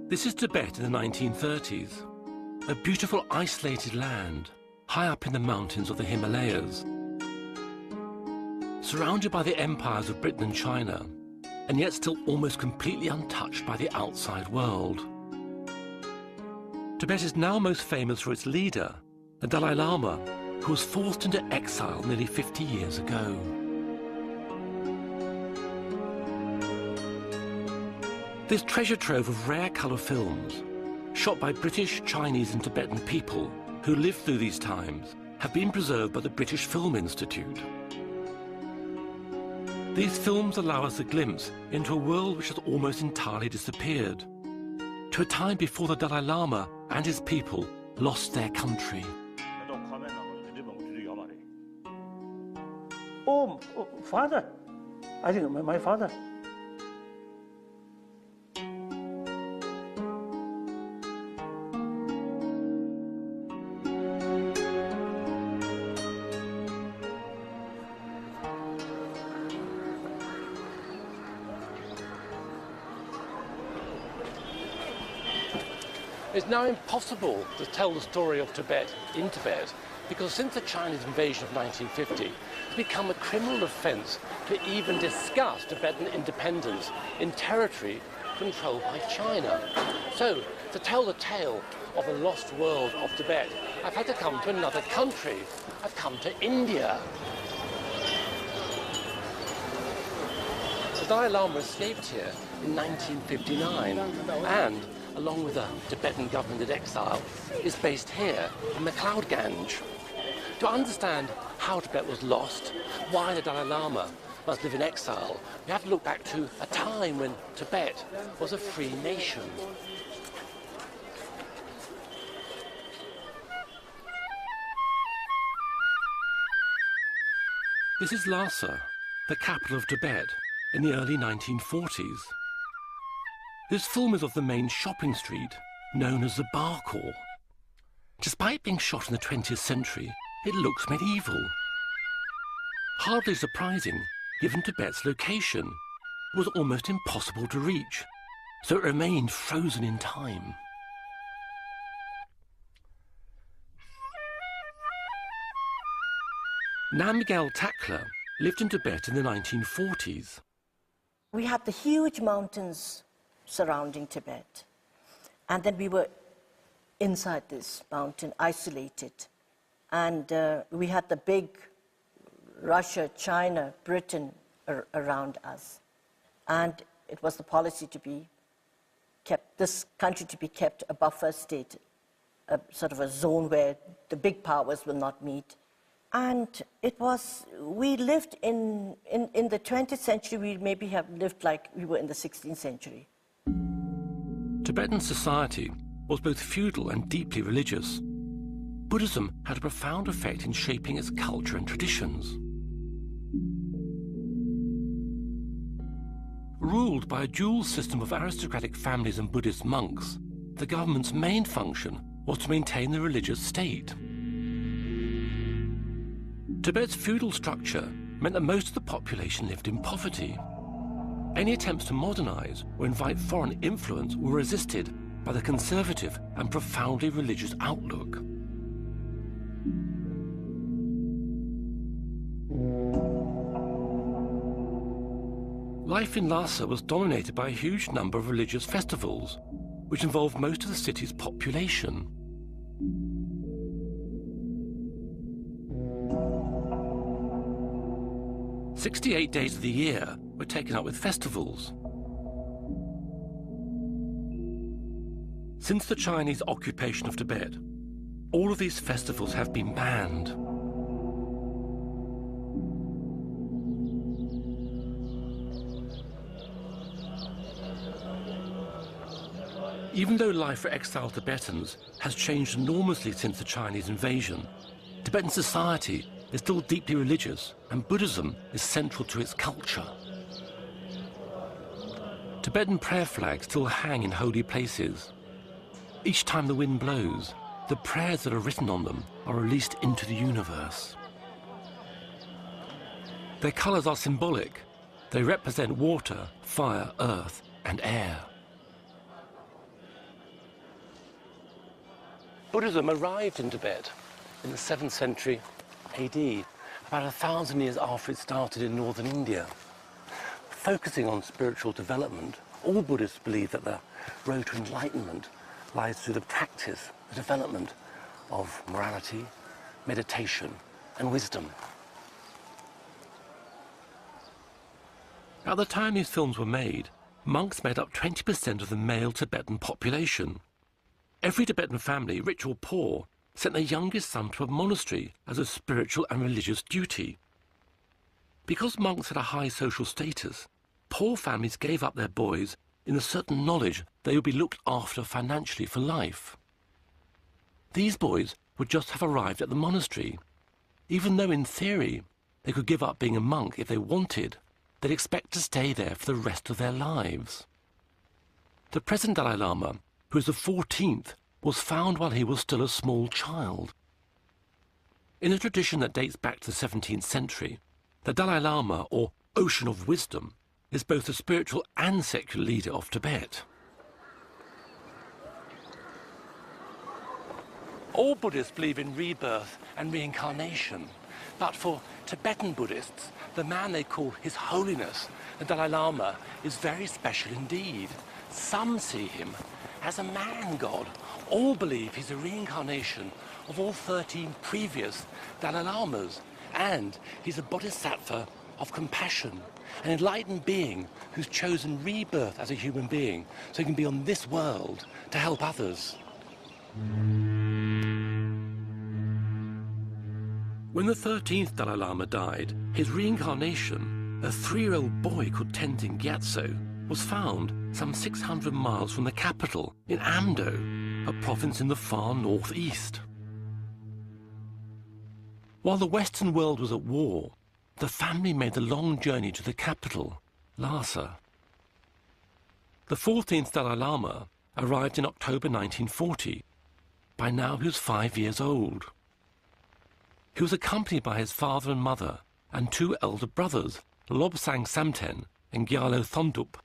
This is Tibet in the 1930s, a beautiful isolated land high up in the mountains of the Himalayas, surrounded by the empires of Britain and China, and yet still almost completely untouched by the outside world. Tibet is now most famous for its leader, the Dalai Lama, who was forced into exile nearly 50 years ago. This treasure trove of rare colour films, shot by British, Chinese and Tibetan people who lived through these times, have been preserved by the British Film Institute. These films allow us a glimpse into a world which has almost entirely disappeared, to a time before the Dalai Lama and his people lost their country. Oh, father. I think my father. It's now impossible to tell the story of Tibet in Tibet because since the Chinese invasion of 1950, it's become a criminal offence to even discuss Tibetan independence in territory controlled by China. So, to tell the tale of the lost world of Tibet, I've had to come to another country. I've come to India. The Dalai Lama escaped here in 1959 and, along with the Tibetan government in exile, is based here in the Cloud Gange. To understand how Tibet was lost, why the Dalai Lama must live in exile, we have to look back to a time when Tibet was a free nation. This is Lhasa, the capital of Tibet, in the early 1940s. This film is of the main shopping street, known as the Barkhor. Despite being shot in the 20th century, it looks medieval. Hardly surprising, given Tibet's location. It was almost impossible to reach, so it remained frozen in time. Namgyal Takla lived in Tibet in the 1940s. We had the huge mountains surrounding Tibet. And then we were inside this mountain, isolated. And we had the big Russia, China, Britain around us. And it was the policy to be kept, this country to be kept a buffer state, a sort of a zone where the big powers will not meet. And it was, we lived in the 20th century, we maybe have lived like we were in the 16th century. Tibetan society was both feudal and deeply religious. Buddhism had a profound effect in shaping its culture and traditions. Ruled by a dual system of aristocratic families and Buddhist monks, the government's main function was to maintain the religious state. Tibet's feudal structure meant that most of the population lived in poverty. Any attempts to modernize or invite foreign influence were resisted by the conservative and profoundly religious outlook. Life in Lhasa was dominated by a huge number of religious festivals, which involved most of the city's population. "68 days of the year were taken up with festivals. Since the Chinese occupation of Tibet, all of these festivals have been banned. Even though life for exiled Tibetans has changed enormously since the Chinese invasion, Tibetan society is still deeply religious, and Buddhism is central to its culture. Tibetan prayer flags still hang in holy places. Each time the wind blows, the prayers that are written on them are released into the universe. Their colors are symbolic. They represent water, fire, earth, and air. Buddhism arrived in Tibet in the 7th century AD, about 1,000 years after it started in northern India. Focusing on spiritual development, all Buddhists believe that the road to enlightenment lies through the practice, the development of morality, meditation, and wisdom. At the time these films were made, monks made up 20% of the male Tibetan population. Every Tibetan family, rich or poor, sent their youngest son to a monastery as a spiritual and religious duty. Because monks had a high social status, poor families gave up their boys in the certain knowledge they would be looked after financially for life. These boys would just have arrived at the monastery. Even though in theory they could give up being a monk if they wanted, they'd expect to stay there for the rest of their lives. The present Dalai Lama, who is the 14th, was found while he was still a small child. In a tradition that dates back to the 17th century, the Dalai Lama, or Ocean of Wisdom, is both the spiritual and secular leader of Tibet. All Buddhists believe in rebirth and reincarnation, but for Tibetan Buddhists, the man they call His Holiness, the Dalai Lama, is very special indeed. Some see him as a man-god. All believe he's a reincarnation of all 13 previous Dalai Lamas, and he's a bodhisattva of compassion, an enlightened being who's chosen rebirth as a human being so he can be on this world to help others. When the 13th Dalai Lama died, his reincarnation, a 3-year-old boy called Tenzin Gyatso, was found some 600 miles from the capital in Amdo, a province in the far northeast. While the Western world was at war, the family made the long journey to the capital, Lhasa. The 14th Dalai Lama arrived in October 1940. By now he was 5 years old. He was accompanied by his father and mother and 2 elder brothers, Lobsang Samten and Gyalo Thondup.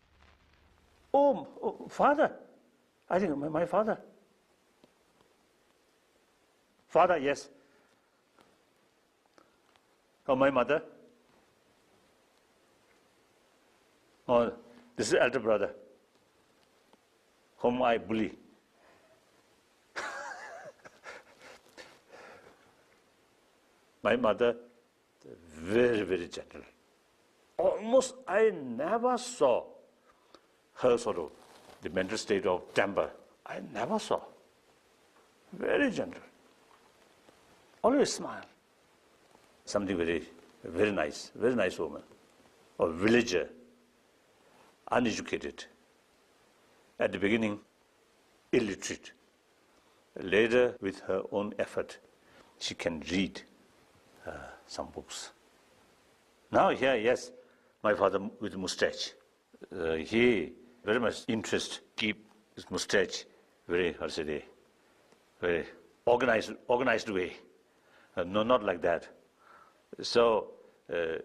Oh, father. I think my father. Father, yes. Oh, my mother. Oh, this is elder brother, whom I bully. My mother, very, very gentle. Almost I never saw her sort of the mental state of temper. I never saw. Very gentle. Always smile. Something very, very nice woman. A villager, uneducated. At the beginning, illiterate. Later, with her own effort, she can read some books. Now here, yes, my father with mustache. He very much interest keep his mustache very, how to say, very organized way. No, not like that. So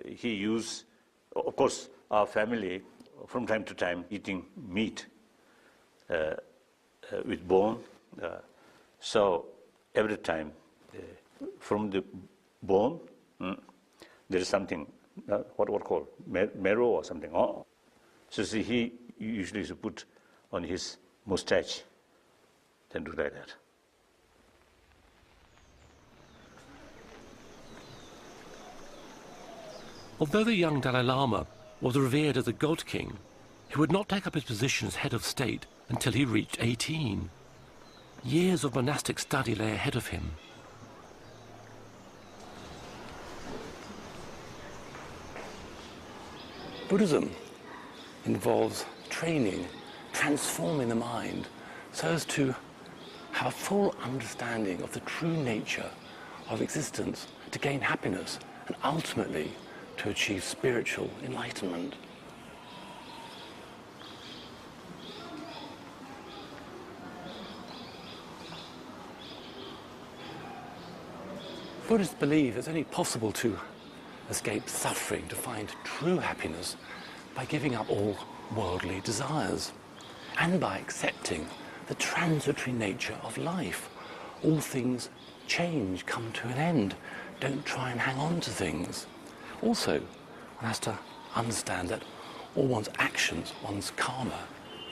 he used, of course, our family from time to time eating meat with bone. So every time from the bone, there is something, what called marrow or something. Oh. So see, he usually used to put on his mustache, then do like that. Although the young Dalai Lama was revered as a god king, he would not take up his position as head of state until he reached 18. Years of monastic study lay ahead of him. Buddhism involves training, transforming the mind so as to have a full understanding of the true nature of existence, to gain happiness and ultimately to achieve spiritual enlightenment. Buddhists believe it's only possible to escape suffering, to find true happiness by giving up all worldly desires and by accepting the transitory nature of life, all things change, come to an end. Don't try and hang on to things. Also, one has to understand that all one's actions, one's karma,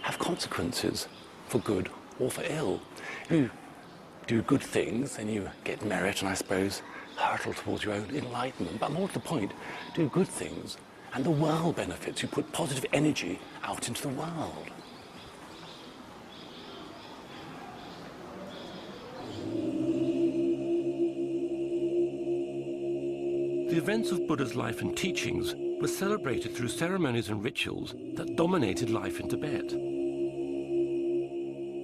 have consequences for good or for ill. If you do good things, then you get merit and, I suppose, hurtle towards your own enlightenment. But more to the point, do good things and the world benefits. You put positive energy out into the world. The events of Buddha's life and teachings were celebrated through ceremonies and rituals that dominated life in Tibet.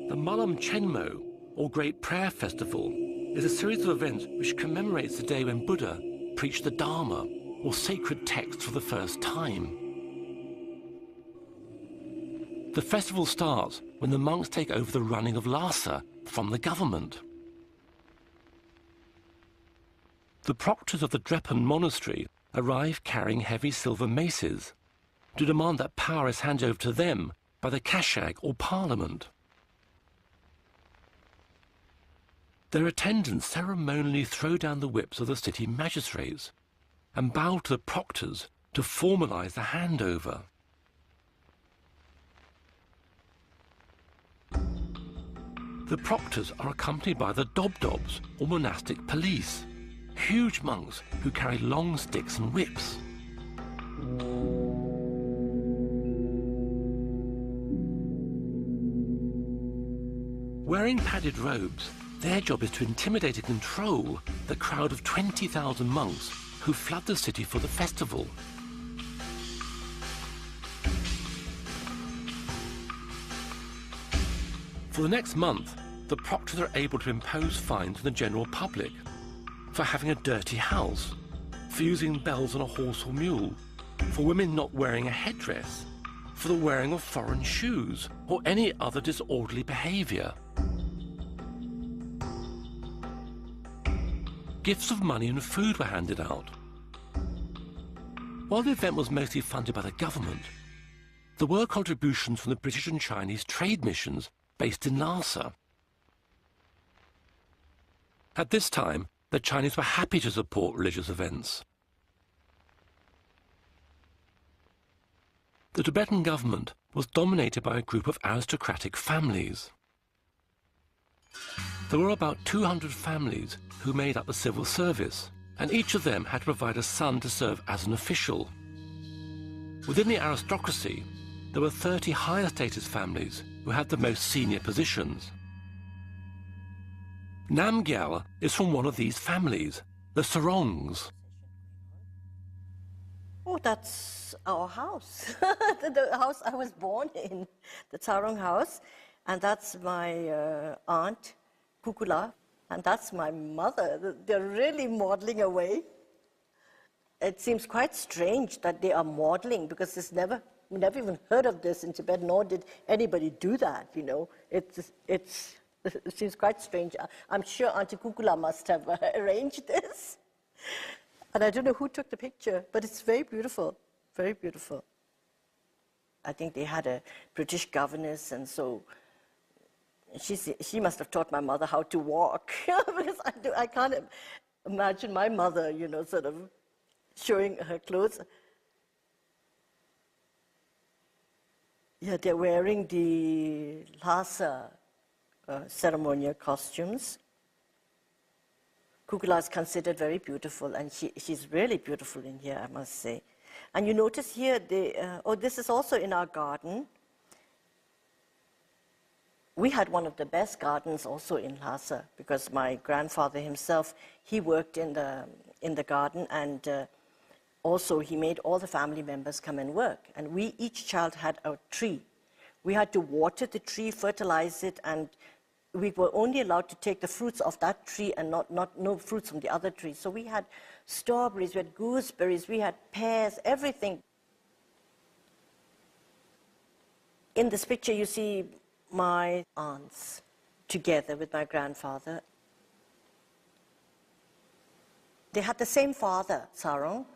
The Malam Chenmo, or Great Prayer Festival, is a series of events which commemorates the day when Buddha preached the Dharma, or sacred text, for the first time. The festival starts when the monks take over the running of Lhasa from the government. The proctors of the Drepan monastery arrive carrying heavy silver maces to demand that power is handed over to them by the Kashag, or parliament. Their attendants ceremonially throw down the whips of the city magistrates and bow to the proctors to formalize the handover. The proctors are accompanied by the Dobdobs, or monastic police, huge monks who carry long sticks and whips. Wearing padded robes, their job is to intimidate and control the crowd of 20,000 monks who flood the city for the festival. For the next month, the proctors are able to impose fines on the general public for having a dirty house, for using bells on a horse or mule, for women not wearing a headdress, for the wearing of foreign shoes, or any other disorderly behavior. Gifts of money and food were handed out. While the event was mostly funded by the government, there were contributions from the British and Chinese trade missions based in Lhasa. At this time, the Chinese were happy to support religious events. The Tibetan government was dominated by a group of aristocratic families. There were about 200 families who made up the civil service, and each of them had to provide a son to serve as an official. Within the aristocracy, there were 30 higher status families who had the most senior positions. Namgyal is from one of these families, the Sarongs. Oh, that's our house, the house I was born in, the Sarong house. And that's my aunt, Kukula, and that's my mother. They're really modeling away. It seems quite strange that they are modeling, because we never even heard of this in Tibet, nor did anybody do that, you know. It seems quite strange. I'm sure Auntie Kukula must have arranged this. And I don't know who took the picture, but it's very beautiful, very beautiful. I think they had a British governess, and so she must have taught my mother how to walk, because I can't imagine my mother, you know, sort of showing her clothes. Yeah, they're wearing the Lhasa ceremonial costumes. Kukula is considered very beautiful, and she's really beautiful in here, I must say. And you notice here, this is also in our garden. We had one of the best gardens also in Lhasa, because my grandfather himself, he worked in the garden, and also he made all the family members come and work. And each child had a tree. We had to water the tree, fertilize it, and we were only allowed to take the fruits of that tree and no fruits from the other tree. So we had strawberries, we had gooseberries, we had pears, everything. In this picture, you see my aunts together with my grandfather. They had the same father, Sarong,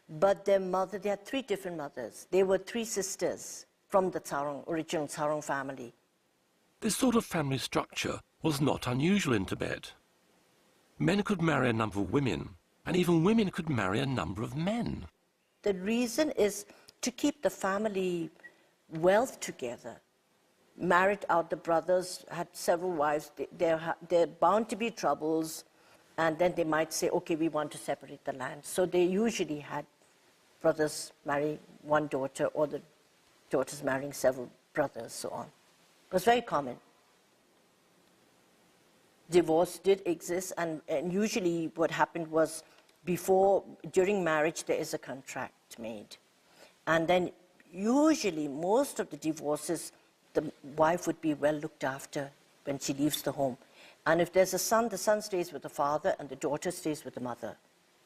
but their mother, they had 3 different mothers. They were 3 sisters from the original Sarong family. This sort of family structure was not unusual in Tibet. Men could marry a number of women, and even women could marry a number of men. The reason is to keep the family wealth together. Married out, the brothers had several wives. There are bound to be troubles, and then they might say, okay, we want to separate the land. So they usually had brothers marry one daughter, or the daughters marrying several brothers, so on. It was very common. Divorce did exist, and usually what happened was during marriage, there is a contract made. And then usually most of the divorces, the wife would be well looked after when she leaves the home. And if there's a son, the son stays with the father and the daughter stays with the mother.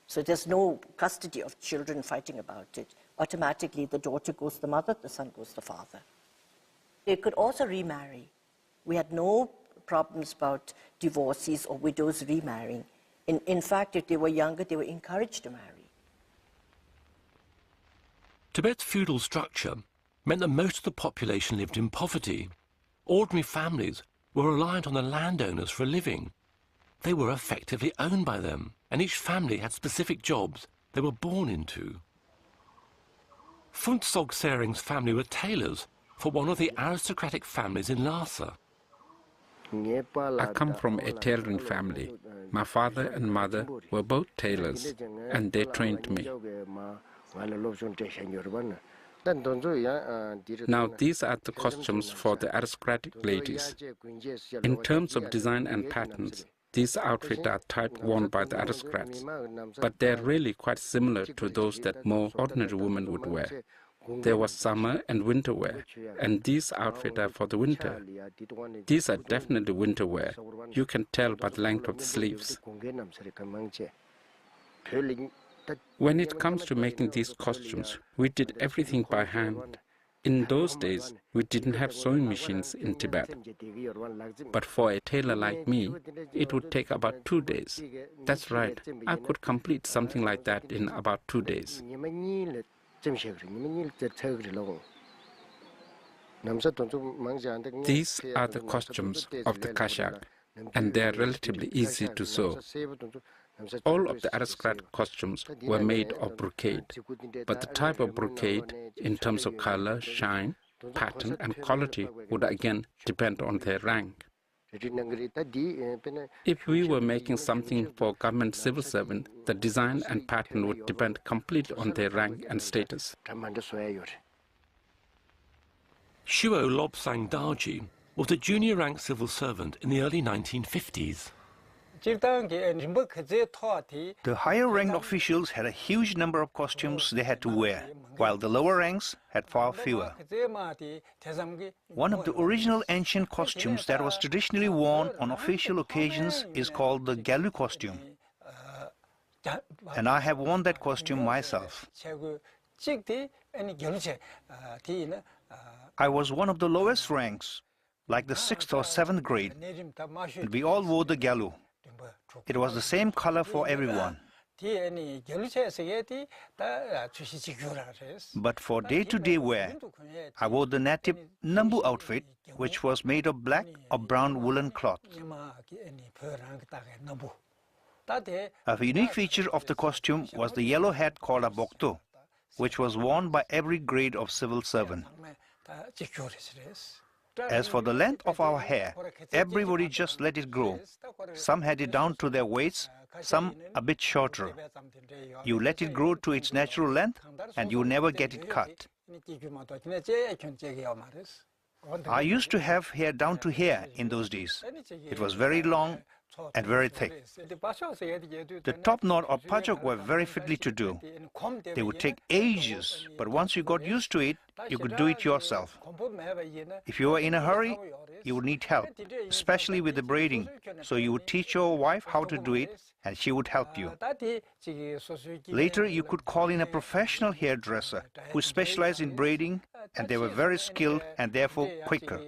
So there's no custody of children fighting about it. Automatically, the daughter goes to the mother, the son goes to the father. They could also remarry. We had no problems about divorcees or widows remarrying. In fact, if they were younger, they were encouraged to marry. Tibet's feudal structure meant that most of the population lived in poverty. Ordinary families were reliant on the landowners for a living. They were effectively owned by them, and each family had specific jobs they were born into. Phuntsog Sering's family were tailors for one of the aristocratic families in Lhasa. I come from a tailoring family. My father and mother were both tailors, and they trained me. Now, these are the costumes for the aristocratic ladies. In terms of design and patterns, these outfits are type worn by the aristocrats, but they're really quite similar to those that more ordinary women would wear. There was summer and winter wear, and these outfits are for the winter. These are definitely winter wear. You can tell by the length of the sleeves. When it comes to making these costumes, we did everything by hand. In those days, we didn't have sewing machines in Tibet. But for a tailor like me, it would take about 2 days. That's right, I could complete something like that in about 2 days. These are the costumes of the Kashak, and they are relatively easy to sew. All of the aristocrat costumes were made of brocade, but the type of brocade, in terms of color, shine, pattern, and quality, would again depend on their rank. If we were making something for government civil servant, the design and pattern would depend completely on their rank and status. Shuo Lobsang Darji was a junior rank civil servant in the early 1950s. The higher ranked officials had a huge number of costumes they had to wear, while the lower ranks had far fewer. One of the original ancient costumes that was traditionally worn on official occasions is called the Galu costume. And I have worn that costume myself. I was one of the lowest ranks, like the 6th or 7th grade, and we all wore the Galu. It was the same color for everyone. But for day-to-day wear, I wore the native Nambu outfit, which was made of black or brown woolen cloth. A unique feature of the costume was the yellow hat called a bokto, which was worn by every grade of civil servant. As for the length of our hair, everybody just let it grow. Some had it down to their waists, some a bit shorter. You let it grow to its natural length and you never get it cut. I used to have hair down to here in those days. It was very long and very thick. The top knot or pachok were very fiddly to do. They would take ages, but once you got used to it, you could do it yourself. If you were in a hurry, you would need help, especially with the braiding. So you would teach your wife how to do it, and she would help you. Later, you could call in a professional hairdresser who specialized in braiding, and they were very skilled and therefore quicker.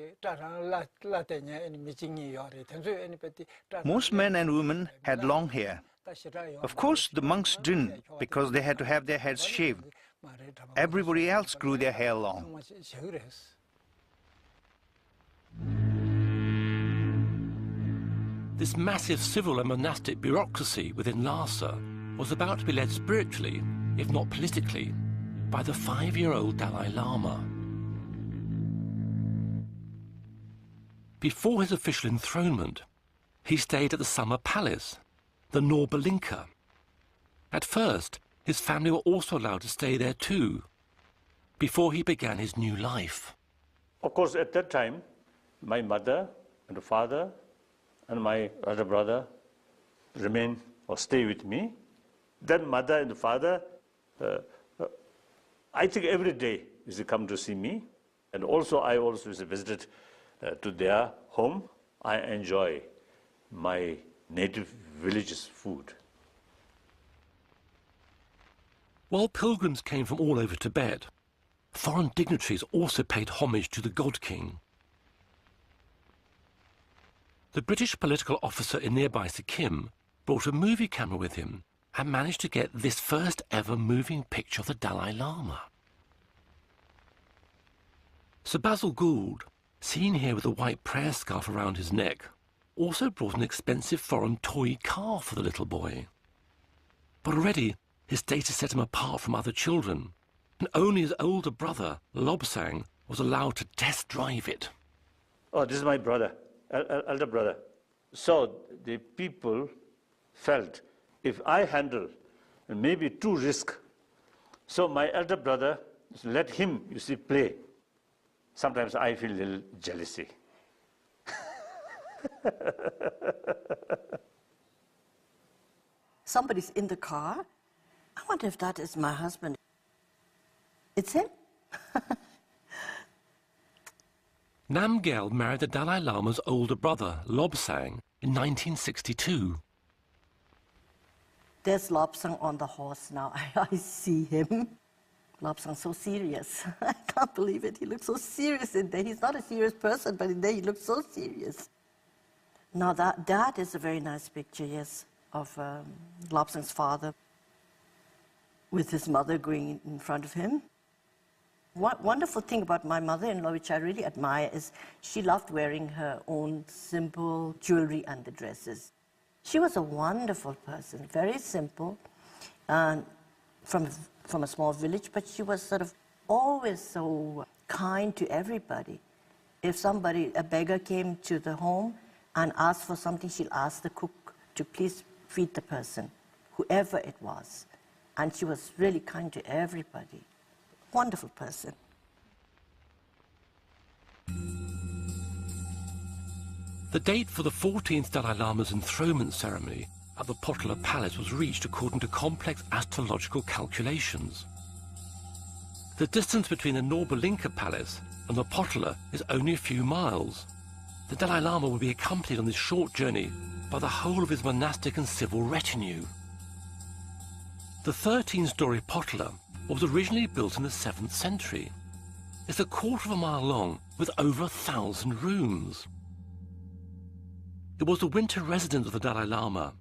Most men and women had long hair. Of course, the monks didn't, because they had to have their heads shaved. Everybody else grew their hair long. this massive civil and monastic bureaucracy within Lhasa was about to be led spiritually, if not politically, by the 5-year-old Dalai Lama. Before his official enthronement, he stayed at the summer palace, the Norbalinka. At first, his family were also allowed to stay there too, before he began his new life. Of course, at that time, my mother and father and my other brother remain or stay with me. Then mother and father, I think every day is come to see me. And also I also visited to their home. I enjoy my native village's food. While pilgrims came from all over Tibet, foreign dignitaries also paid homage to the God King. The British political officer in nearby Sikkim brought a movie camera with him and managed to get this first ever moving picture of the Dalai Lama. Sir Basil Gould, seen here with a white prayer scarf around his neck, also brought an expensive foreign toy car for the little boy. But already his status set him apart from other children, and only his older brother, Lobsang, was allowed to test drive it. Oh, this is my brother, elder brother. So the people felt if I handle maybe too risk, so my elder brother, let him, you see, play. Sometimes I feel a little jealousy. Somebody's in the car. I wonder if that is my husband. It's him. Namgyal married the Dalai Lama's older brother, Lobsang, in 1962. There's Lobsang on the horse now. I see him. Lobsang's so serious. I can't believe it. He looks so serious in there. He's not a serious person, but in there he looks so serious. Now that is a very nice picture, yes, of Lobsang's father with his mother going in front of him. One wonderful thing about my mother-in-law, which I really admire, is she loved wearing her own simple jewelry and the dresses. She was a wonderful person, very simple, and from a small village, but she was sort of always so kind to everybody. If somebody, a beggar, came to the home and asked for something, she'll ask the cook to please feed the person, whoever it was. And she was really kind to everybody. Wonderful person. The date for the 14th Dalai Lama's enthronement ceremony at the Potala Palace was reached according to complex astrological calculations. The distance between the Norbalinka Palace and the Potala is only a few miles. The Dalai Lama will be accompanied on this short journey by the whole of his monastic and civil retinue. The 13-story Potala was originally built in the 7th century. It's a quarter of a mile long with over 1,000 rooms. It was the winter residence of the Dalai Lama,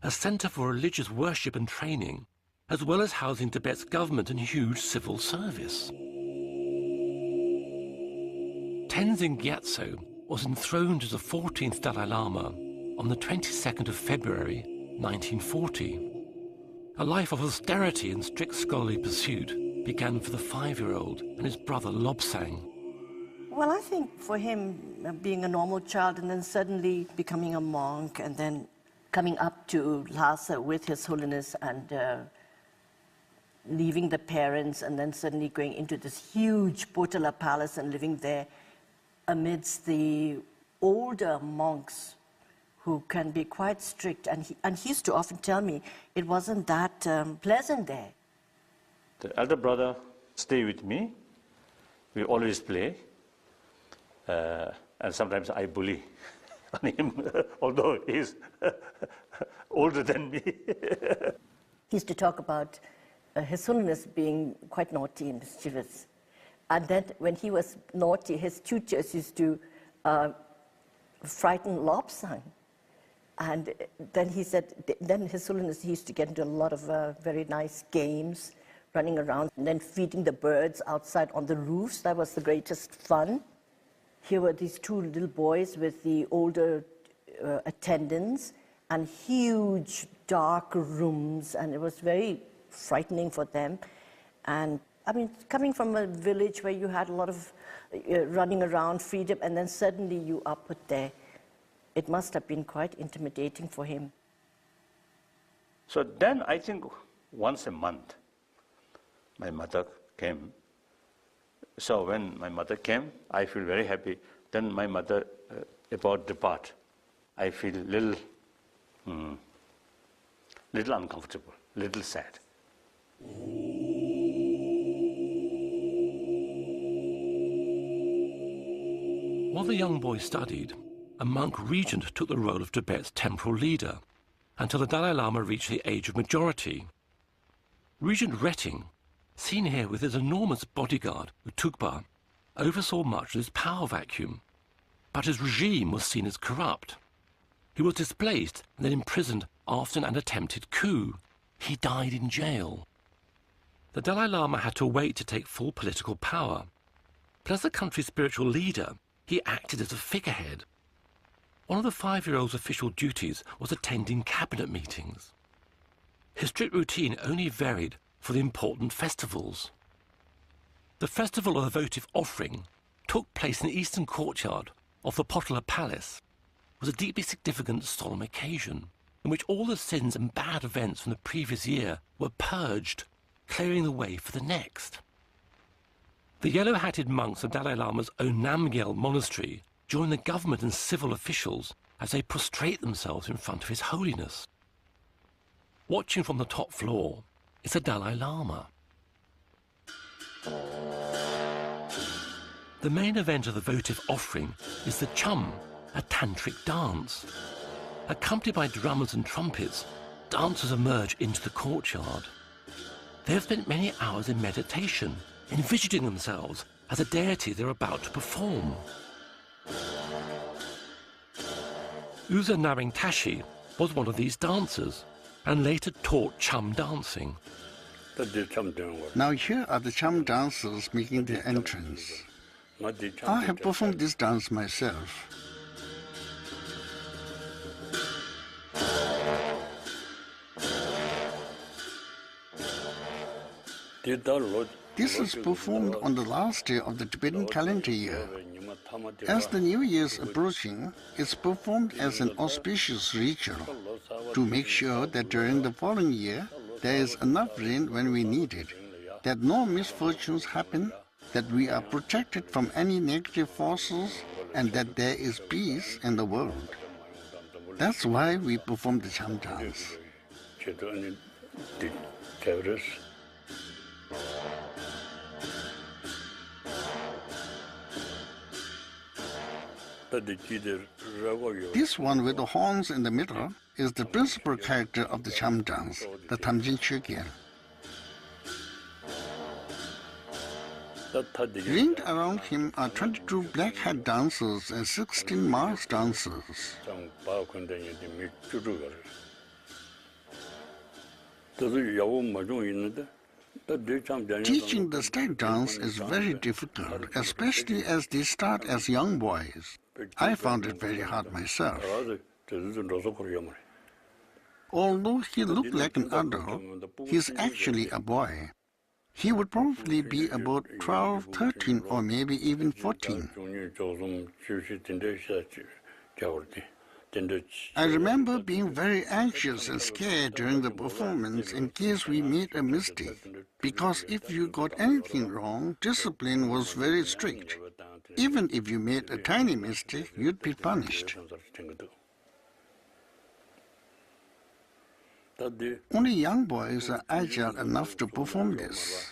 a centre for religious worship and training, as well as housing Tibet's government and huge civil service. Tenzin Gyatso was enthroned as the 14th Dalai Lama on the 22nd of February, 1940. A life of austerity and strict scholarly pursuit began for the 5-year-old and his brother Lobsang. Well, I think for him, being a normal child and then suddenly becoming a monk and then coming up to Lhasa with His Holiness and leaving the parents and then suddenly going into this huge Potala palace and living there amidst the older monks who can be quite strict. And he used to often tell me it wasn't that pleasant there. The elder brother stay with me. We always play. And sometimes I bully on him, although he's older than me. He used to talk about His Holiness being quite naughty and mischievous. And then when he was naughty, his tutors used to frighten Lobsang. And then he said, then His Holiness used to get into a lot of very nice games, running around, and then feeding the birds outside on the roofs. That was the greatest fun. Here were these two little boys with the older attendants and huge dark rooms, and it was very frightening for them. And I mean, coming from a village where you had a lot of running around, freedom, and then suddenly you are put there, it must have been quite intimidating for him. So then I think once a month, my mother came. So when my mother came, I feel very happy. Then my mother about depart, I feel little uncomfortable, little sad. While the young boy studied, a monk regent took the role of Tibet's temporal leader until the Dalai Lama reached the age of majority. Regent Retting, seen here with his enormous bodyguard, Utugba, oversaw much of this power vacuum, but his regime was seen as corrupt. He was displaced and then imprisoned after an attempted coup. He died in jail. The Dalai Lama had to wait to take full political power, but as the country's spiritual leader, he acted as a figurehead. One of the 5-year-old's official duties was attending cabinet meetings. His strict routine only varied for the important festivals. The festival of the votive offering took place in the eastern courtyard of the Potala Palace. It was a deeply significant solemn occasion in which all the sins and bad events from the previous year were purged, clearing the way for the next. The yellow-hatted monks of Dalai Lama's own Namgyal monastery join the government and civil officials as they prostrate themselves in front of His Holiness. Watching from the top floor is the Dalai Lama. The main event of the votive offering is the chum, a tantric dance. Accompanied by drummers and trumpets, dancers emerge into the courtyard. They have spent many hours in meditation, envisioning themselves as a deity they're about to perform. Uza Naring Tashi was one of these dancers and later taught chum dancing. Now here are the chum dancers making their entrance. I have performed this dance myself. This is performed on the last day of the Tibetan calendar year. As the New Year is approaching, it's performed as an auspicious ritual to make sure that during the following year there is enough rain when we need it, that no misfortunes happen, that we are protected from any negative forces, and that there is peace in the world. That's why we perform the cham dance. This one with the horns in the middle is the principal character of the cham dance, the Tamjin Chögyal. Ringed around him are 22 black hat dancers and 16 masked dancers. Teaching the stag dance is very difficult, especially as they start as young boys. I found it very hard myself. Although he looked like an adult, he's actually a boy. He would probably be about 12, 13, or maybe even 14. I remember being very anxious and scared during the performance in case we made a mistake, because if you got anything wrong, discipline was very strict. Even if you made a tiny mistake, you'd be punished. Only young boys are agile enough to perform this.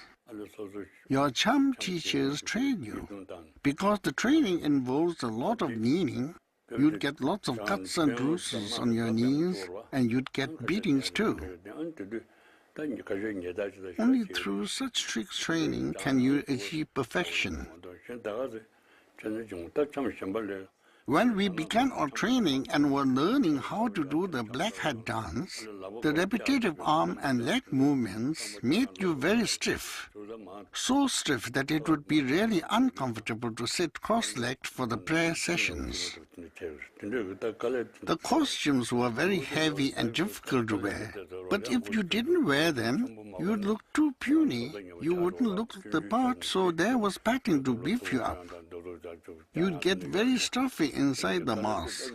Your cham teachers train you, because the training involves a lot of kneeling. You'd get lots of cuts and bruises on your knees, and you'd get beatings too. Only through such strict training can you achieve perfection. When we began our training and were learning how to do the black hat dance, the repetitive arm and leg movements made you very stiff. So stiff that it would be really uncomfortable to sit cross-legged for the prayer sessions. The costumes were very heavy and difficult to wear, but if you didn't wear them, you would look too puny. You wouldn't look the part, so there was packing to beef you up. You'd get very stuffy inside the mask.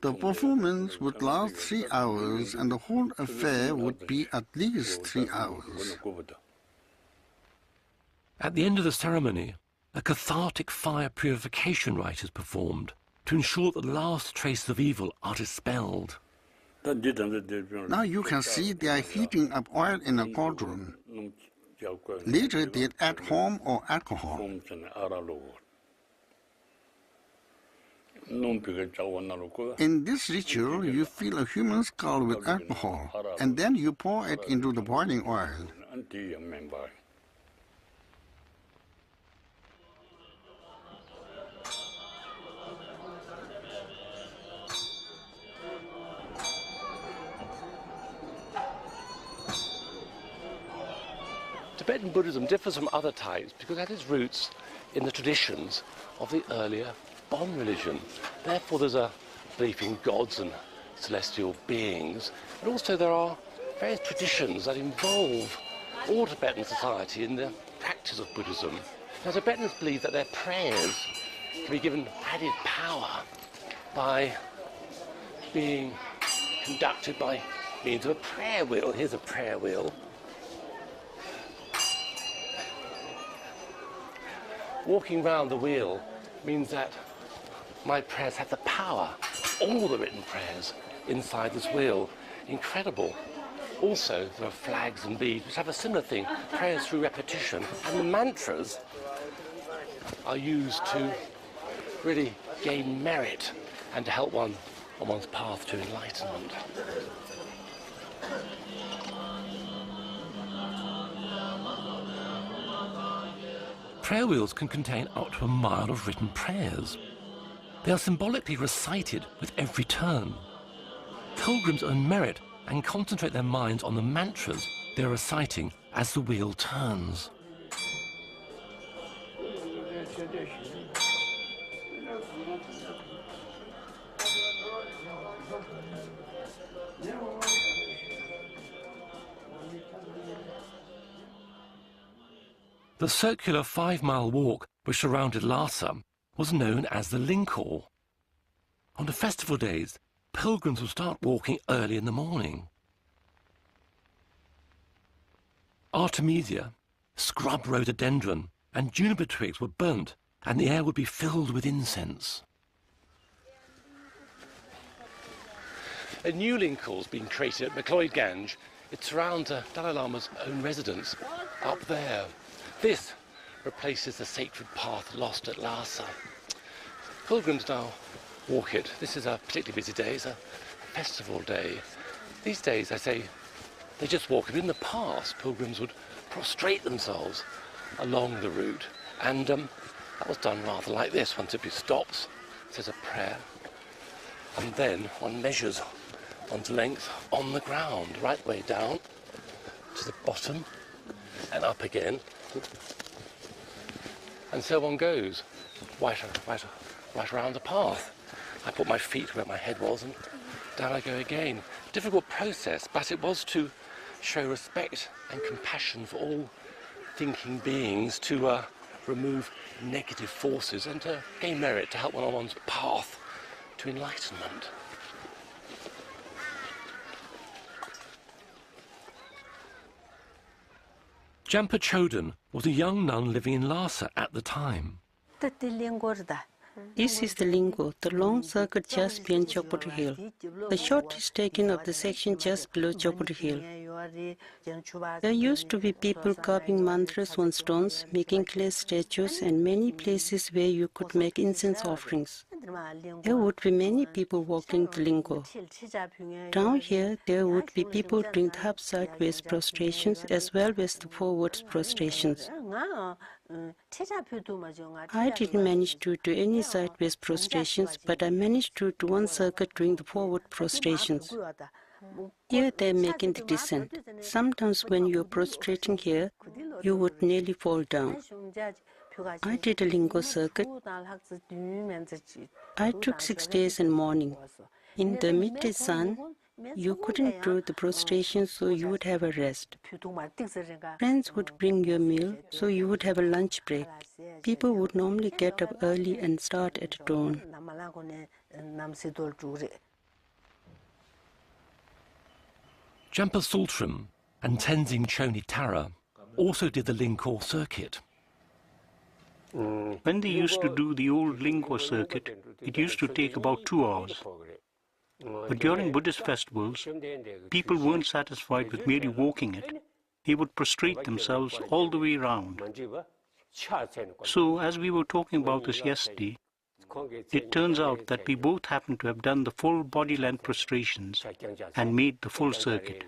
The performance would last 3 hours, and the whole affair would be at least 3 hours. At the end of the ceremony, a cathartic fire purification rite is performed to ensure that the last traces of evil are dispelled. Now you can see they are heating up oil in a cauldron. Later they'd add home or alcohol. In this ritual, you fill a human skull with alcohol, and then you pour it into the boiling oil. Tibetan Buddhism differs from other types because it has its roots in the traditions of the earlier Bon religion. Therefore there's a belief in gods and celestial beings, but also there are various traditions that involve all Tibetan society in the practice of Buddhism. Now Tibetans believe that their prayers can be given added power by being conducted by means of a prayer wheel. Here's a prayer wheel. Walking round the wheel means that my prayers have the power, all the written prayers, inside this wheel. Incredible. Also, there are flags and beads which have a similar thing, prayers through repetition. And the mantras are used to really gain merit and to help one on one's path to enlightenment. Prayer wheels can contain up to a mile of written prayers. They are symbolically recited with every turn. Pilgrims earn merit and concentrate their minds on the mantras they're reciting as the wheel turns. The circular 5-mile walk which surrounded Lhasa was known as the Linkor. On the festival days, pilgrims would start walking early in the morning. Artemisia, scrub rhododendron, and juniper twigs were burnt, and the air would be filled with incense. A new Linkor has been created at McLeod Ganj. It surrounds the Dalai Lama's own residence up there. This replaces the sacred path lost at Lhasa. Pilgrims now walk it. This is a particularly busy day. It's a festival day. These days, I say, they just walk it. In the past, pilgrims would prostrate themselves along the route, and that was done rather like this. One simply stops, says a prayer, and then one measures one's length on the ground, right way down to the bottom and up again. And so one goes, right around the path. I put my feet where my head was and down I go again. Difficult process, but it was to show respect and compassion for all thinking beings, to remove negative forces and to gain merit, to help one on one's path to enlightenment. Jampa Chodron was a young nun living in Lhasa at the time. This is the Linkor, the long circuit just beyond Chokpuri Hill. The shot is taken of the section just below Chokpuri Hill. There used to be people carving mantras on stones, making clay statues, and many places where you could make incense offerings. there would be many people walking the lingo. Down here, there would be people doing the half sideways prostrations as well as the forwards prostrations. I didn't manage to do any sideways prostrations, but I managed to do one circuit doing the forward prostrations. Here they're making the descent. Sometimes when you're prostrating here, you would nearly fall down. I did a lingo circuit. I took 6 days and morning. In the midday sun, you couldn't do the prostration, so you would have a rest. Friends would bring you a meal, so you would have a lunch break. People would normally get up early and start at dawn. Jampa Sultram and Tenzing Choni Tara also did the Lingkor circuit. When they used to do the old Lingkor circuit, it used to take about 2 hours. But during Buddhist festivals, people weren't satisfied with merely walking it. They would prostrate themselves all the way around. So, as we were talking about this yesterday, it turns out that we both happened to have done the full body-length prostrations and made the full circuit.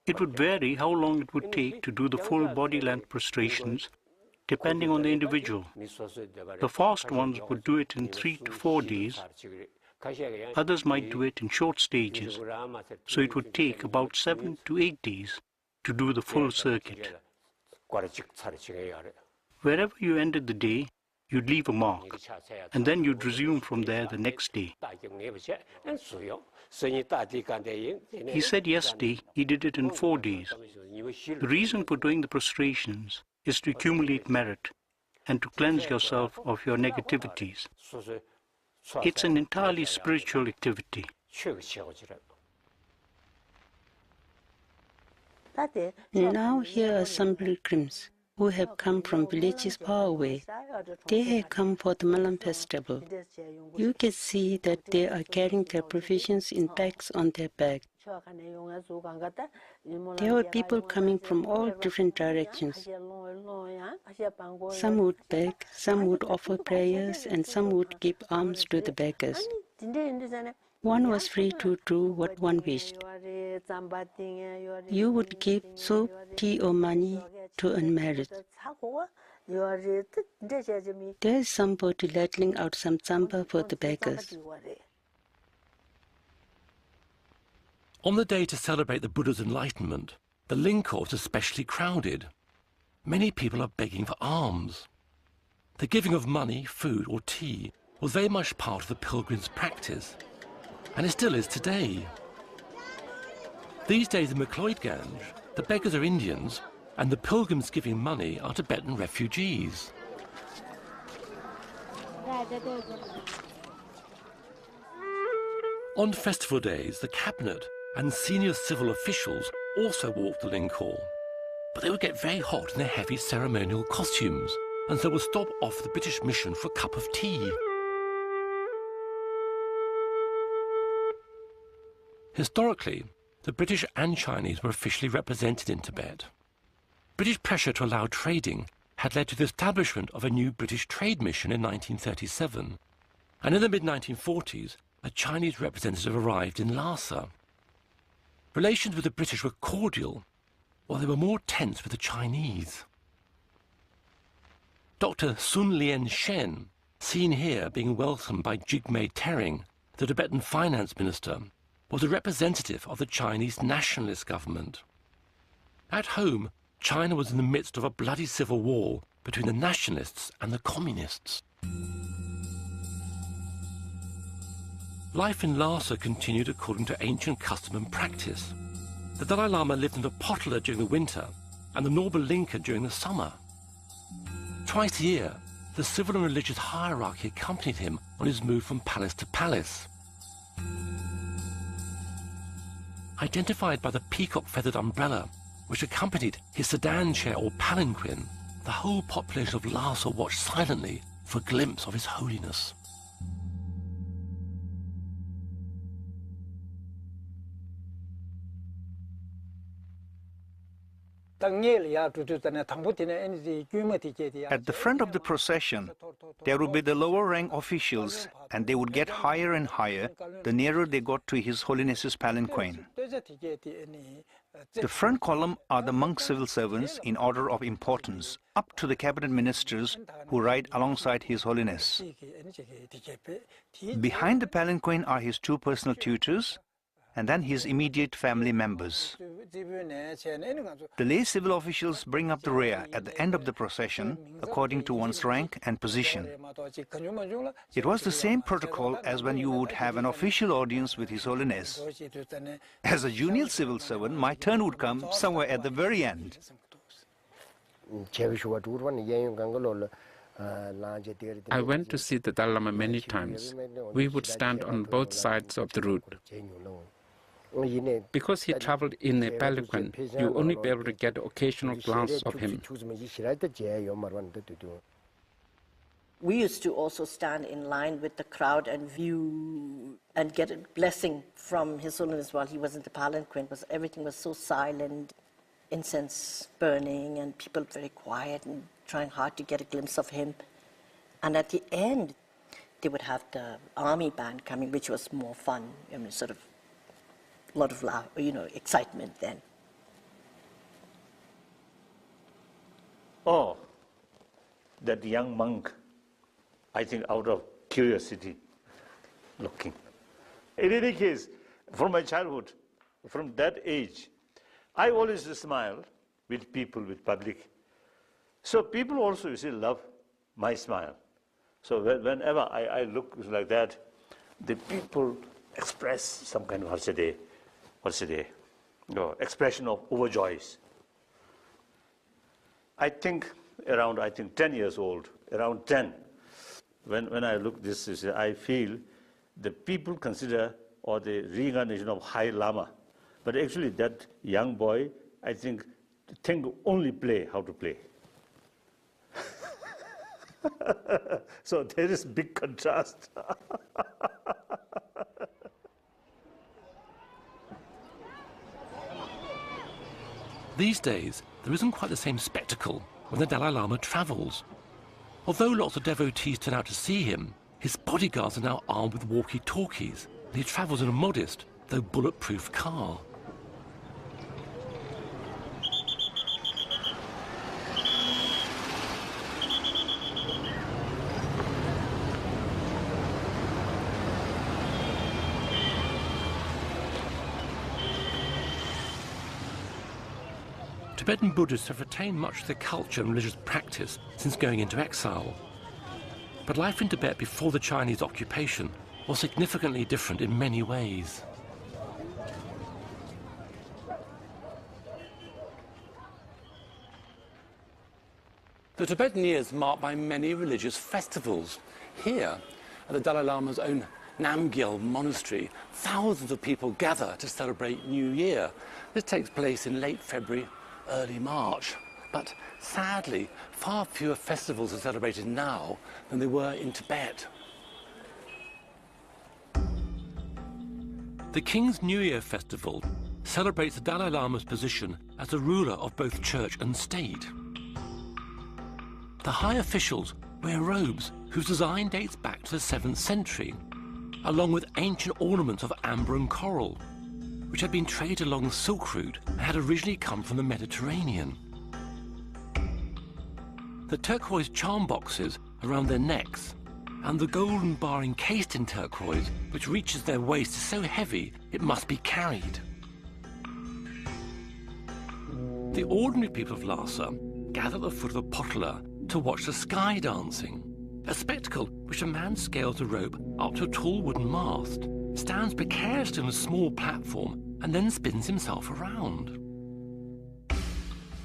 It would vary how long it would take to do the full body-length prostrations, depending on the individual. The fast ones would do it in 3 to 4 days. Others might do it in short stages, so it would take about 7 to 8 days to do the full circuit. Wherever you ended the day, you'd leave a mark, and then you'd resume from there the next day. He said yesterday he did it in 4 days. The reason for doing the prostrations is to accumulate merit and to cleanse yourself of your negativities. It's an entirely spiritual activity. Now here are some pilgrims who have come from villages far away. They have come for the Malam festival. You can see that they are carrying their provisions in bags on their back. There were people coming from all different directions. Some would beg, some would offer prayers, and some would give alms to the beggars. One was free to do what one wished. You would give soup, tea, or money to earn merit. There is somebody ladling out some tsamba for the beggars. On the day to celebrate the Buddha's enlightenment, the Lingkor is especially crowded. Many people are begging for alms. The giving of money, food, or tea was very much part of the pilgrim's practice, and it still is today. These days in McLeodganj, the beggars are Indians, and the pilgrims giving money are Tibetan refugees. On festival days, the cabinet and senior civil officials also walked the Lingkor, but they would get very hot in their heavy ceremonial costumes, and so would stop off the British mission for a cup of tea. Historically, the British and Chinese were officially represented in Tibet. British pressure to allow trading had led to the establishment of a new British trade mission in 1937, and in the mid-1940s, a Chinese representative arrived in Lhasa. Relations with the British were cordial, while they were more tense with the Chinese. Dr. Sun Lien Shen, seen here being welcomed by Jigme Tering, the Tibetan finance minister, was a representative of the Chinese nationalist government. At home, China was in the midst of a bloody civil war between the nationalists and the communists. Life in Lhasa continued according to ancient custom and practice. The Dalai Lama lived in the Potala during the winter and the Norba Linka during the summer. Twice a year, the civil and religious hierarchy accompanied him on his move from palace to palace. Identified by the peacock-feathered umbrella, which accompanied his sedan chair or palanquin, the whole population of Lhasa watched silently for a glimpse of His Holiness. At the front of the procession, there would be the lower rank officials, and they would get higher and higher the nearer they got to His Holiness's palanquin. The front column are the monk civil servants in order of importance, up to the cabinet ministers who ride alongside His Holiness. Behind the palanquin are his two personal tutors, and then his immediate family members. The lay civil officials bring up the rear at the end of the procession according to one's rank and position. It was the same protocol as when you would have an official audience with His Holiness. As a junior civil servant, my turn would come somewhere at the very end. I went to see the Dalai Lama many times. We would stand on both sides of the route. Because he traveled in a palanquin, you only be able to get an occasional glance of him. We used to also stand in line with the crowd and view and get a blessing from His Holiness while he was in the palanquin, because everything was so silent, incense burning, and people very quiet and trying hard to get a glimpse of him. And at the end, they would have the army band coming, which was more fun, I mean, sort of a lot of excitement then. Oh, that young monk, I think out of curiosity, looking. In any case, from my childhood, from that age, I always smile with people, with public. So people also, you see, love my smile. So whenever I look like that, the people express some kind of expression of overjoys. I think around 10 years old, around 10, when I look this, I feel the people consider or the reincarnation of High Lama, but actually that young boy, I think only play how to play. So there is big contrast. These days, there isn't quite the same spectacle when the Dalai Lama travels. Although lots of devotees turn out to see him, his bodyguards are now armed with walkie-talkies, and he travels in a modest, though bulletproof car. Tibetan Buddhists have retained much of their culture and religious practice since going into exile. But life in Tibet before the Chinese occupation was significantly different in many ways. The Tibetan year is marked by many religious festivals. Here, at the Dalai Lama's own Namgyal monastery, thousands of people gather to celebrate New Year. This takes place in late February, early March. But sadly, far fewer festivals are celebrated now than they were in Tibet. The King's New Year Festival celebrates the Dalai Lama's position as the ruler of both church and state. The high officials wear robes whose design dates back to the 7th century, along with ancient ornaments of amber and coral, which had been traded along the Silk Route and had originally come from the Mediterranean. The turquoise charm boxes around their necks and the golden bar encased in turquoise, which reaches their waist, is so heavy it must be carried. The ordinary people of Lhasa gather at the foot of the potala to watch the sky dancing, a spectacle which a man scales a rope up to a tall wooden mast, stands precariously on a small platform, and then spins himself around.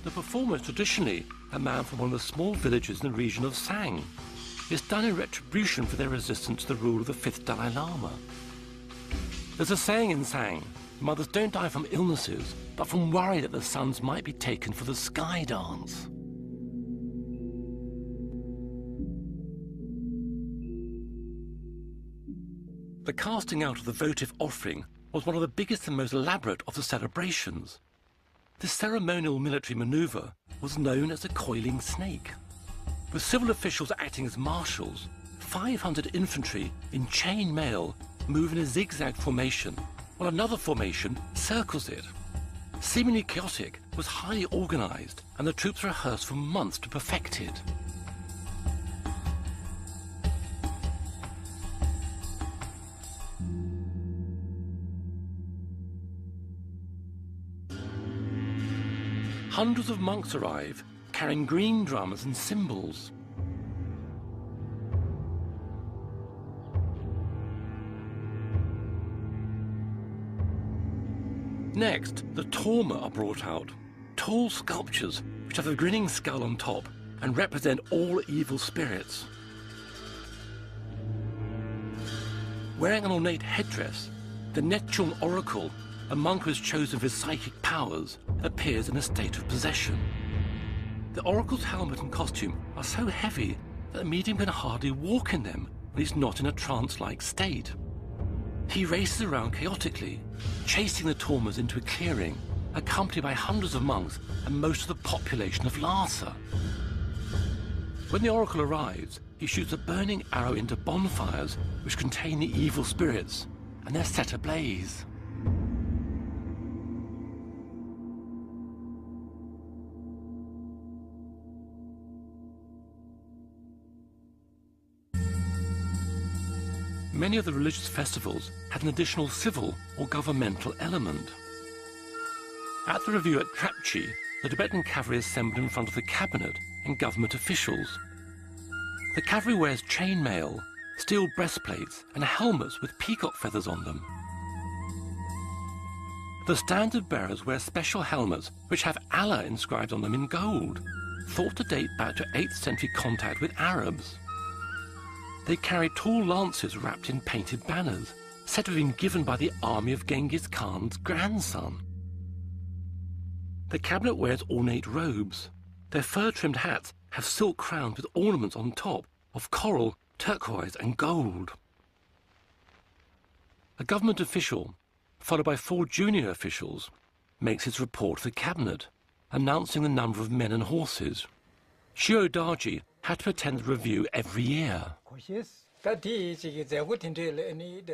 The performer is traditionally a man from one of the small villages in the region of Sang. It's done in retribution for their resistance to the rule of the 5th Dalai Lama. There's a saying in Sang, mothers don't die from illnesses, but from worry that the sons might be taken for the sky dance. The casting out of the votive offering was one of the biggest and most elaborate of the celebrations. This ceremonial military maneuver was known as the coiling snake. With civil officials acting as marshals, 500 infantry in chain mail move in a zigzag formation, while another formation circles it. Seemingly chaotic, it was highly organized, and the troops rehearsed for months to perfect it. Hundreds of monks arrive, carrying green drums and cymbals. Next, the torma are brought out, tall sculptures which have a grinning skull on top and represent all evil spirits. Wearing an ornate headdress, the Nechung oracle, a monk who is chosen for his psychic powers, appears in a state of possession. The oracle's helmet and costume are so heavy that the medium can hardly walk in them when he's not in a trance-like state. He races around chaotically, chasing the tormas into a clearing, accompanied by hundreds of monks and most of the population of Lhasa. When the oracle arrives, he shoots a burning arrow into bonfires which contain the evil spirits, and they're set ablaze. Many of the religious festivals had an additional civil or governmental element. At the review at Trapchi, the Tibetan cavalry assembled in front of the cabinet and government officials. The cavalry wears chainmail, steel breastplates and helmets with peacock feathers on them. The standard bearers wear special helmets which have Allah inscribed on them in gold, thought to date back to 8th century contact with Arabs. They carry tall lances wrapped in painted banners, said to have been given by the army of Genghis Khan's grandson. The cabinet wears ornate robes. Their fur-trimmed hats have silk crowns with ornaments on top of coral, turquoise and gold. A government official, followed by 4 junior officials, makes his report to the cabinet, announcing the number of men and horses. Shio Daji had to attend the review every year.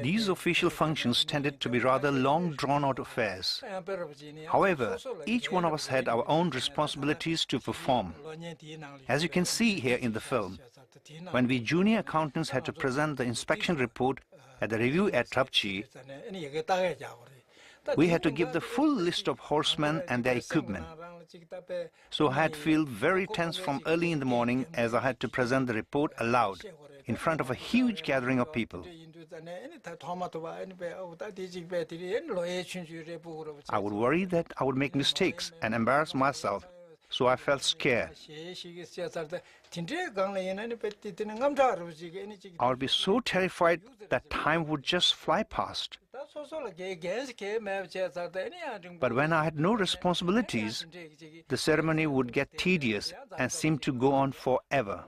These official functions tended to be rather long, drawn-out affairs. However, each one of us had our own responsibilities to perform. As you can see here in the film, when we junior accountants had to present the inspection report at the review at Trapchi, we had to give the full list of horsemen and their equipment. So I had to feel very tense from early in the morning as I had to present the report aloud in front of a huge gathering of people. I would worry that I would make mistakes and embarrass myself, so I felt scared. I would be so terrified that time would just fly past. But when I had no responsibilities, the ceremony would get tedious and seem to go on forever.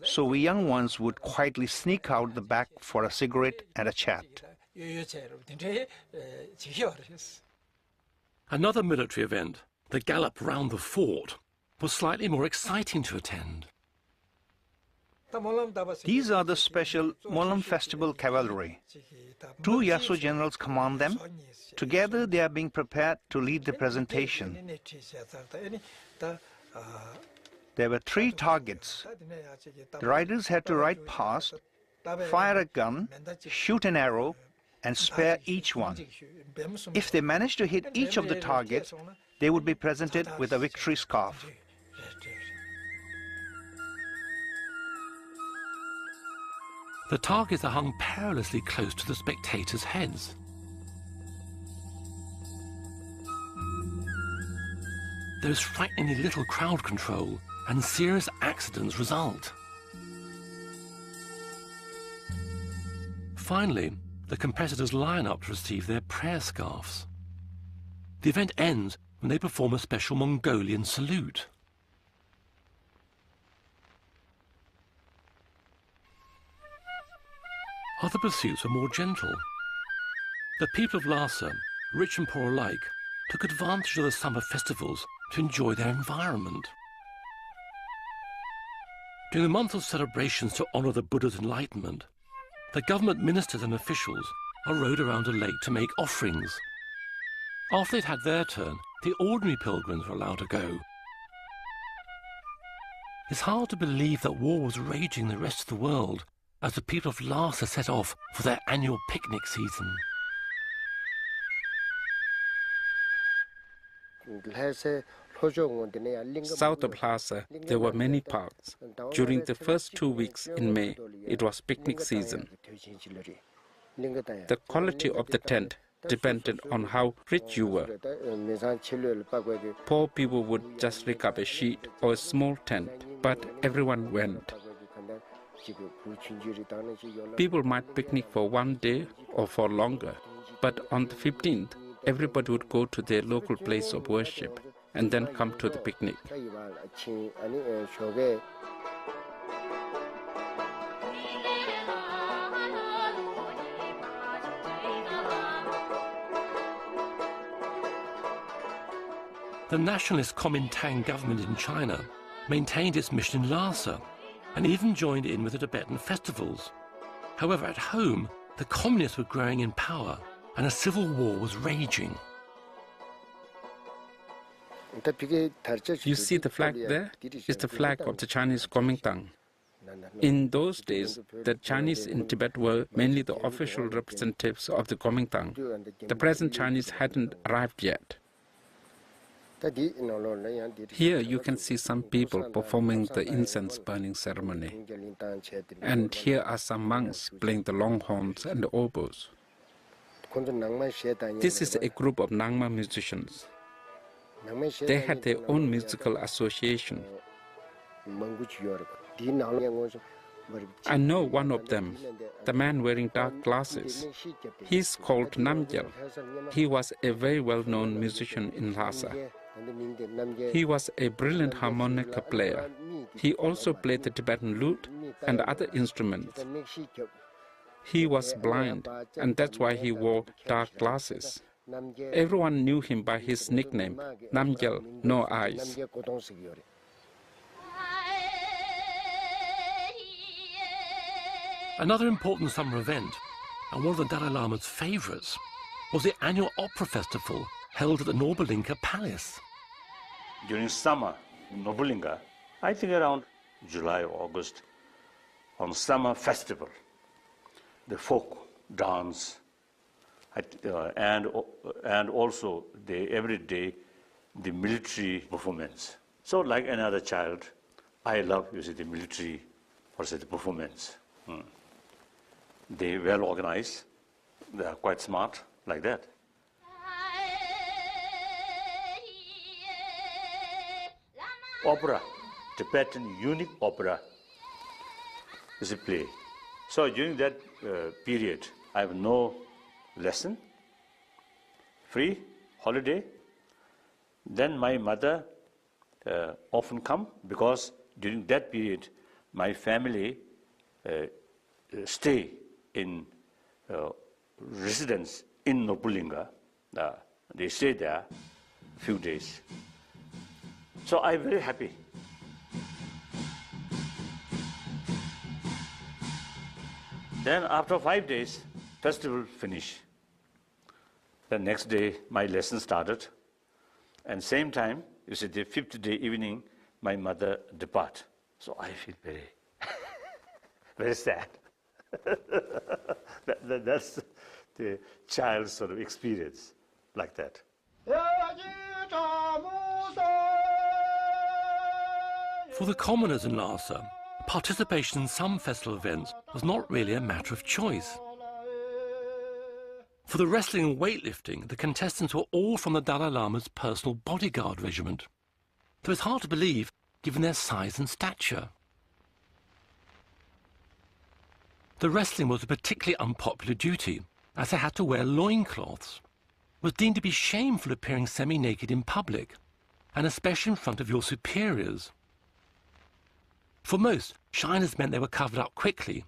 So we young ones would quietly sneak out the back for a cigarette and a chat. Another military event, the gallop round the fort, was slightly more exciting to attend. These are the special Molam Festival cavalry. 2 Yaso generals command them. Together they are being prepared to lead the presentation. There were 3 targets. The riders had to ride past, fire a gun, shoot an arrow, and spare each one. If they managed to hit each of the targets, they would be presented with a victory scarf. The targets are hung perilously close to the spectators' heads. There is frighteningly little crowd control, and serious accidents result. Finally, the competitors line up to receive their prayer scarves. The event ends when they perform a special Mongolian salute. Other pursuits were more gentle. The people of Lhasa, rich and poor alike, took advantage of the summer festivals to enjoy their environment. During the month of celebrations to honour the Buddha's enlightenment, the government ministers and officials are rowed around a lake to make offerings. After they'd had their turn, the ordinary pilgrims were allowed to go. It's hard to believe that war was raging in the rest of the world as the people of Lhasa set off for their annual picnic season. South of Lhasa, there were many parks. During the first 2 weeks in May, it was picnic season. The quality of the tent depended on how rich you were. Poor people would just rig up a sheet or a small tent, but everyone went. People might picnic for 1 day or for longer, but on the 15th, everybody would go to their local place of worship and then come to the picnic. The nationalist Kuomintang government in China maintained its mission in Lhasa and even joined in with the Tibetan festivals. However, at home, the communists were growing in power and a civil war was raging. You see the flag there? It's the flag of the Chinese Kuomintang. In those days, the Chinese in Tibet were mainly the official representatives of the Kuomintang. The present Chinese hadn't arrived yet. Here you can see some people performing the incense burning ceremony. And here are some monks playing the long horns and the oboes. This is a group of Nangma musicians. They had their own musical association. I know one of them, the man wearing dark glasses. He's called Namgyal. He was a very well-known musician in Lhasa. He was a brilliant harmonica player. He also played the Tibetan lute and other instruments. He was blind, and that's why he wore dark glasses. Everyone knew him by his nickname, Namgyal, no eyes. Another important summer event, and one of the Dalai Lama's favourites, was the annual opera festival held at the Nobulinka Palace. During summer in Nobulinka, I think around July or August, on summer festival, the folk dance, and also every day the military performance. So like another child, I love the military the performance. They well organized, they are quite smart, like that. Opera, Tibetan unique opera is a play. So during that period, I have no lesson, free, holiday. Then my mother often come because during that period, my family stay in residence in Nobulinka. They stay there a few days. So I'm very happy. Then after 5 days, festival finish. The next day, my lesson started. And same time, the 5th day evening, my mother depart. So I feel very, very sad. That's the child's sort of experience, like that. For the commoners in Lhasa, participation in some festival events was not really a matter of choice. For the wrestling and weightlifting, the contestants were all from the Dalai Lama's personal bodyguard regiment. Though it's hard to believe, given their size and stature. The wrestling was a particularly unpopular duty, as they had to wear loincloths. It was deemed to be shameful appearing semi-naked in public, and especially in front of your superiors. For most, shyness meant they were covered up quickly,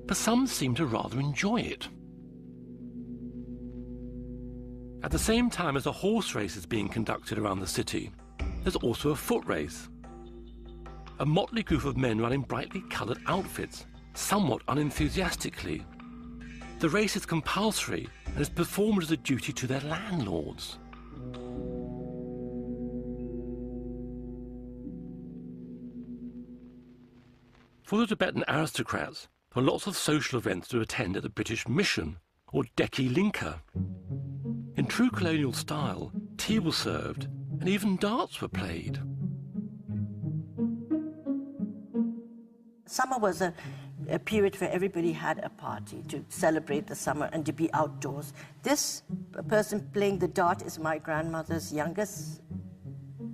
but some seemed to rather enjoy it. At the same time as a horse race is being conducted around the city, there's also a foot race. A motley group of men running brightly coloured outfits, somewhat unenthusiastically. The race is compulsory and is performed as a duty to their landlords. For the Tibetan aristocrats, there were lots of social events to attend at the British Mission, or Deki Linka. In true colonial style, tea was served and even darts were played. Summer was a period where everybody had a party to celebrate the summer and to be outdoors. This person playing the dart is my grandmother's youngest,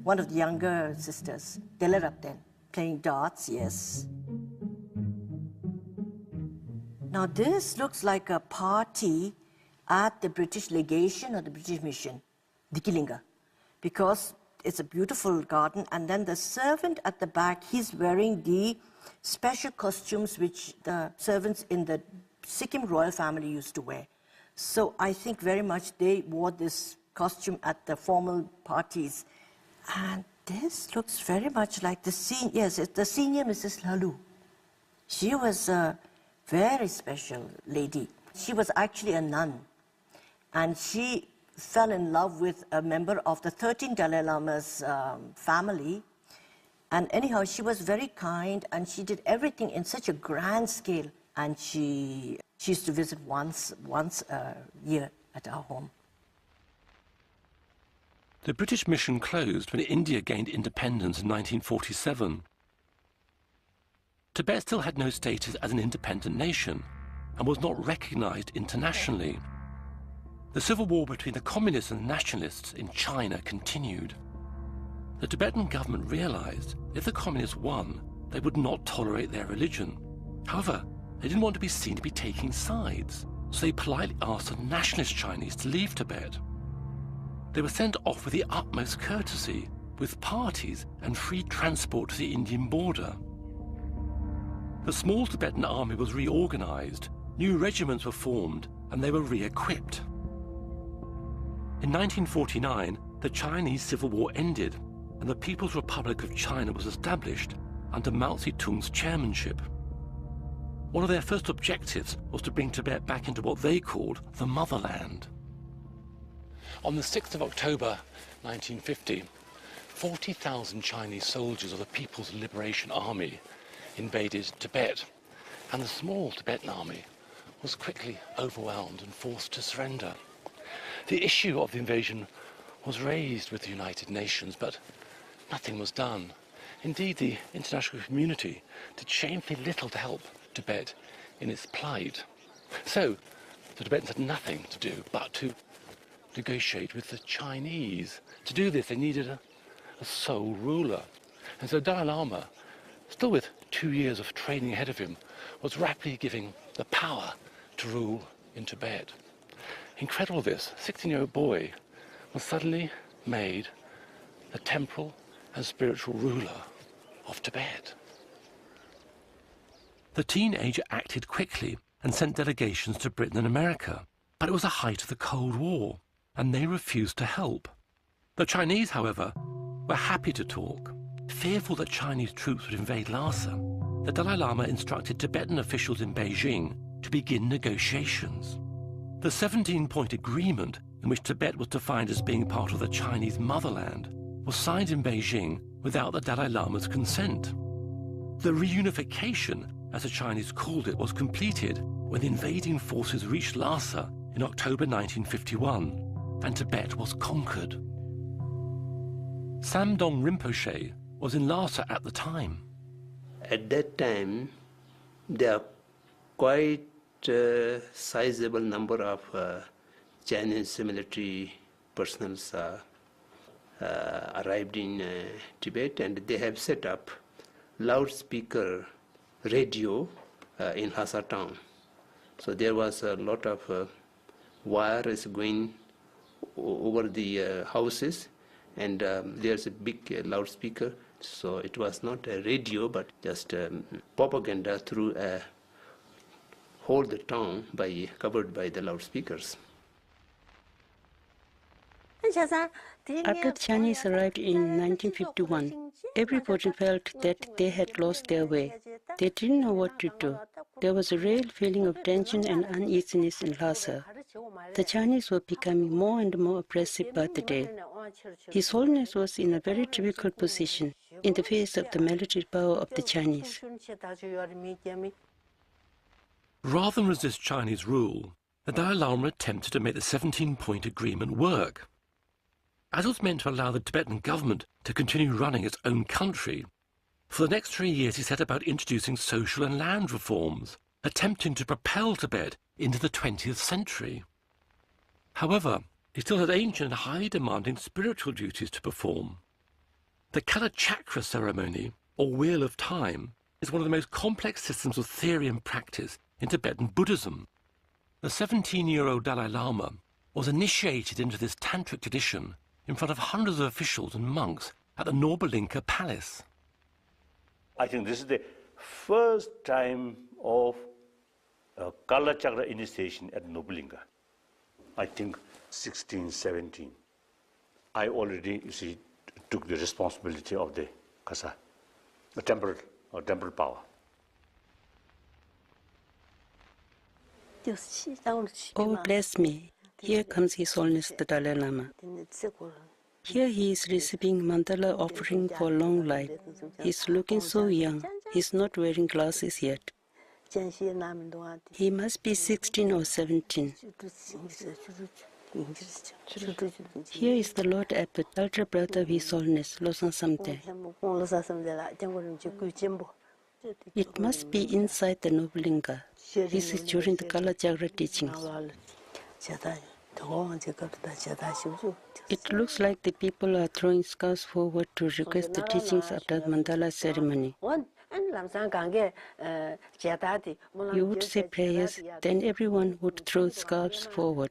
one of the younger sisters. Delerapten, playing darts, yes. Now this looks like a party at the British legation or the British mission, Dikilinga, because it's a beautiful garden, and then the servant at the back, he's wearing the special costumes which the servants in the Sikkim royal family used to wear. So I think very much they wore this costume at the formal parties. And this looks very much like the senior, yes, it's the senior Mrs. Lalu. She was a very special lady. She was actually a nun, and she fell in love with a member of the 13 Dalai Lama's family. And anyhow, she was very kind, and she did everything in such a grand scale. And she used to visit once a year at our home. The British mission closed when India gained independence in 1947. Tibet still had no status as an independent nation and was not recognized internationally. The civil war between the communists and nationalists in China continued. The Tibetan government realized if the communists won, they would not tolerate their religion. However, they didn't want to be seen to be taking sides, so they politely asked the nationalist Chinese to leave Tibet. They were sent off with the utmost courtesy, with parties and free transport to the Indian border. The small Tibetan army was reorganized, new regiments were formed, and they were re-equipped. In 1949, the Chinese Civil War ended, and the People's Republic of China was established under Mao Zedong's chairmanship. One of their first objectives was to bring Tibet back into what they called the motherland. On the 6th of October 1950, 40,000 Chinese soldiers of the People's Liberation Army invaded Tibet, and the small Tibetan army was quickly overwhelmed and forced to surrender. The issue of the invasion was raised with the United Nations, but nothing was done. Indeed, the international community did shamefully little to help Tibet in its plight. So the Tibetans had nothing to do but to negotiate with the Chinese. To do this, they needed a sole ruler. And so Dalai Lama, still with 2 years of training ahead of him, was rapidly giving the power to rule in Tibet. Incredible this, a 16-year-old boy was suddenly made the temporal and spiritual ruler of Tibet. The teenager acted quickly and sent delegations to Britain and America, but it was the height of the Cold War, and they refused to help. The Chinese, however, were happy to talk. Fearful that Chinese troops would invade Lhasa, the Dalai Lama instructed Tibetan officials in Beijing to begin negotiations. The 17-point agreement, in which Tibet was defined as being part of the Chinese motherland, was signed in Beijing without the Dalai Lama's consent. The reunification, as the Chinese called it, was completed when the invading forces reached Lhasa in October 1951, and Tibet was conquered. Samdong Rinpoche was in Lhasa at the time. At that time, there are quite a sizable number of Chinese military personnel arrived in Tibet, and they have set up loudspeaker radio in Lhasa town. So there was a lot of wires going over the houses, and there's a big loudspeaker. So it was not a radio, but just propaganda through a whole the town covered by the loudspeakers. After the Chinese arrived in 1951, everybody felt that they had lost their way. They didn't know what to do. There was a real feeling of tension and uneasiness in Lhasa. The Chinese were becoming more and more oppressive by the day. His Holiness was in a very difficult position in the face of the military power of the Chinese. Rather than resist Chinese rule, the Dalai Lama attempted to make the 17-point agreement work. As it was meant to allow the Tibetan government to continue running its own country, for the next 3 years he set about introducing social and land reforms, attempting to propel Tibet into the 20th century. However, he still had ancient and highly demanding spiritual duties to perform. The Kalachakra ceremony, or Wheel of Time, is one of the most complex systems of theory and practice in Tibetan Buddhism. The 17-year-old Dalai Lama was initiated into this tantric tradition in front of hundreds of officials and monks at the Norbalinka Palace. I think this is the first time of Kalachakra initiation at Norbalinka. I think 16, 17. I already, you see, took the responsibility of the Kasa, the temporal power. Oh, bless me. Here comes His Holiness the Dalai Lama. Here he is receiving mandala offering for long life. He's looking so young. He's not wearing glasses yet. He must be 16 or 17. Here is the Lord Abbot, elder brother of His Holiness, Losang Samte. It must be inside the Norbalinka. This is during the Kalachakra teachings. It looks like the people are throwing scarves forward to request the teachings after the mandala ceremony. You would say prayers, then everyone would throw scarves forward.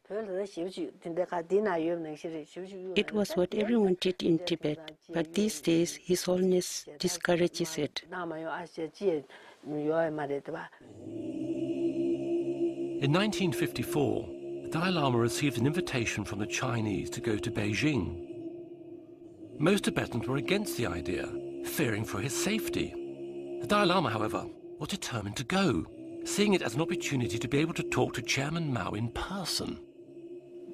It was what everyone did in Tibet, but these days His Holiness discourages it. In 1954, the Dalai Lama received an invitation from the Chinese to go to Beijing. Most Tibetans were against the idea, fearing for his safety. The Dalai Lama, however, was determined to go, seeing it as an opportunity to be able to talk to Chairman Mao in person.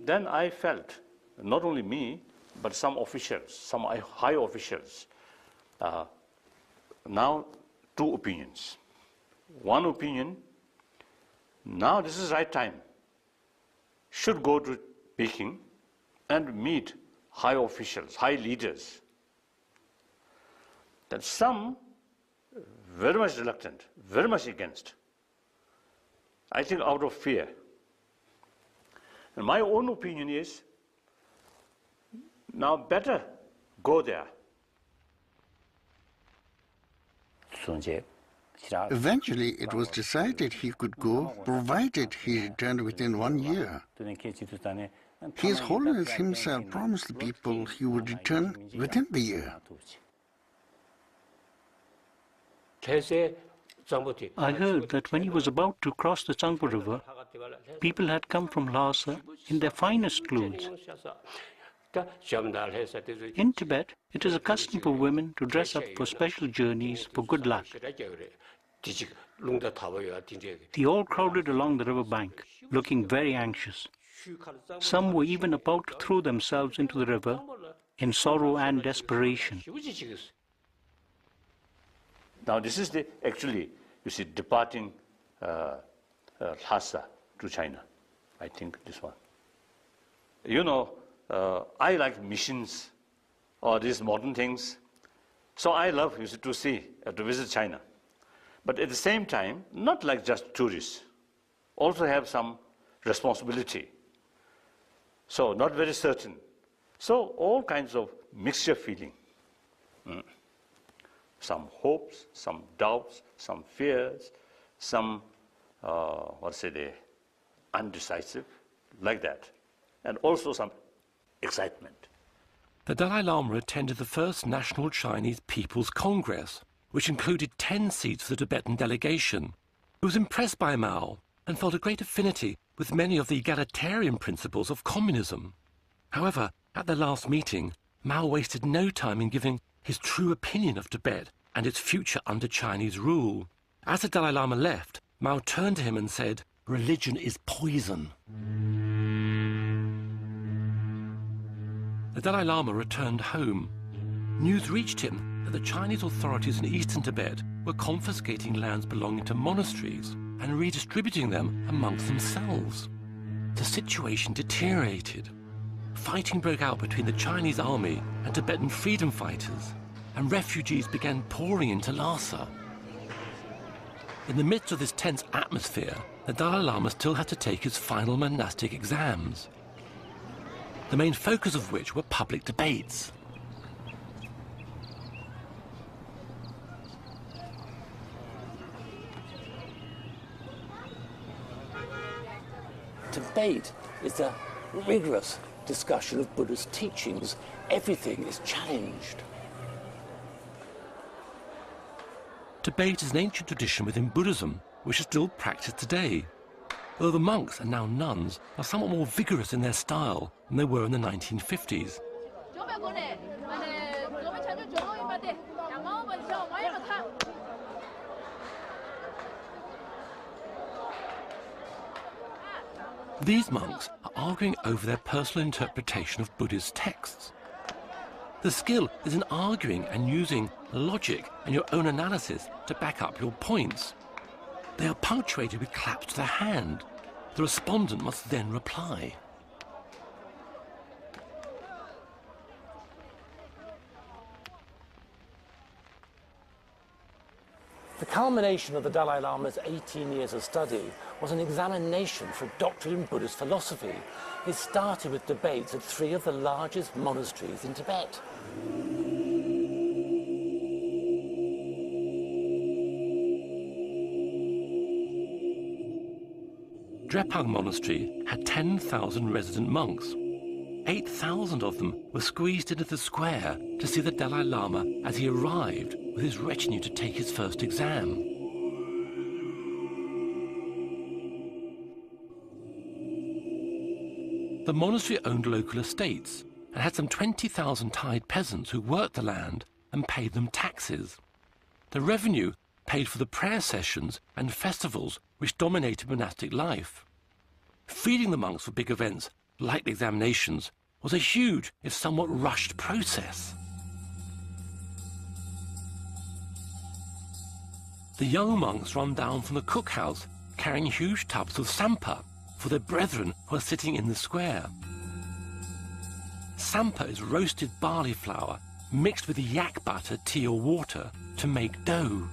Then I felt, not only me, but some officials, some high officials, now two opinions. One opinion, now this is the right time, should go to Peking and meet high officials, high leaders. That some very much reluctant, very much against. I think out of fear. And my own opinion is, now better go there. Eventually, it was decided he could go, provided he returned within 1 year. His Holiness himself promised the people he would return within the year. I heard that when he was about to cross the Tsangpo River, people had come from Lhasa in their finest clothes. In Tibet, it is a custom for women to dress up for special journeys for good luck. They all crowded along the river bank, looking very anxious. Some were even about to throw themselves into the river in sorrow and desperation. Now this is the, actually, you see, departing Lhasa to China. I think this one. You know, I like missions or these modern things. So I love, you see, to see, to visit China. But at the same time, not like just tourists, also have some responsibility. So not very certain. So all kinds of mixture feeling. Some hopes, some doubts, some fears, some, undecisive, like that. And also some excitement. The Dalai Lama attended the first National Chinese People's Congress, which included 10 seats for the Tibetan delegation. He was impressed by Mao and felt a great affinity with many of the egalitarian principles of communism. However, at their last meeting, Mao wasted no time in giving his true opinion of Tibet and its future under Chinese rule. As the Dalai Lama left, Mao turned to him and said, "Religion is poison." The Dalai Lama returned home. News reached him that the Chinese authorities in eastern Tibet were confiscating lands belonging to monasteries and redistributing them amongst themselves. The situation deteriorated. Fighting broke out between the Chinese army and Tibetan freedom fighters, and refugees began pouring into Lhasa. In the midst of this tense atmosphere, the Dalai Lama still had to take his final monastic exams, the main focus of which were public debates. Debate is a rigorous discussion of Buddha's teachings. Everything is challenged. Debate is an ancient tradition within Buddhism, which is still practiced today, although the monks, and now nuns, are somewhat more vigorous in their style than they were in the 1950s. These monks are arguing over their personal interpretation of Buddhist texts. The skill is in arguing and using logic and your own analysis to back up your points. They are punctuated with claps to the hand. The respondent must then reply. The culmination of the Dalai Lama's 18 years of study was an examination for doctorate in Buddhist philosophy. It started with debates at 3 of the largest monasteries in Tibet. Drepung Monastery had 10,000 resident monks. 8,000 of them were squeezed into the square to see the Dalai Lama as he arrived with his retinue to take his first exam. The monastery owned local estates and had some 20,000 tied peasants who worked the land and paid them taxes. The revenue paid for the prayer sessions and festivals which dominated monastic life. Feeding the monks for big events, like the examinations, was a huge, if somewhat rushed, process. The young monks run down from the cookhouse carrying huge tubs of sampa for their brethren who are sitting in the square. Sampa is roasted barley flour mixed with yak butter, tea or water to make dough.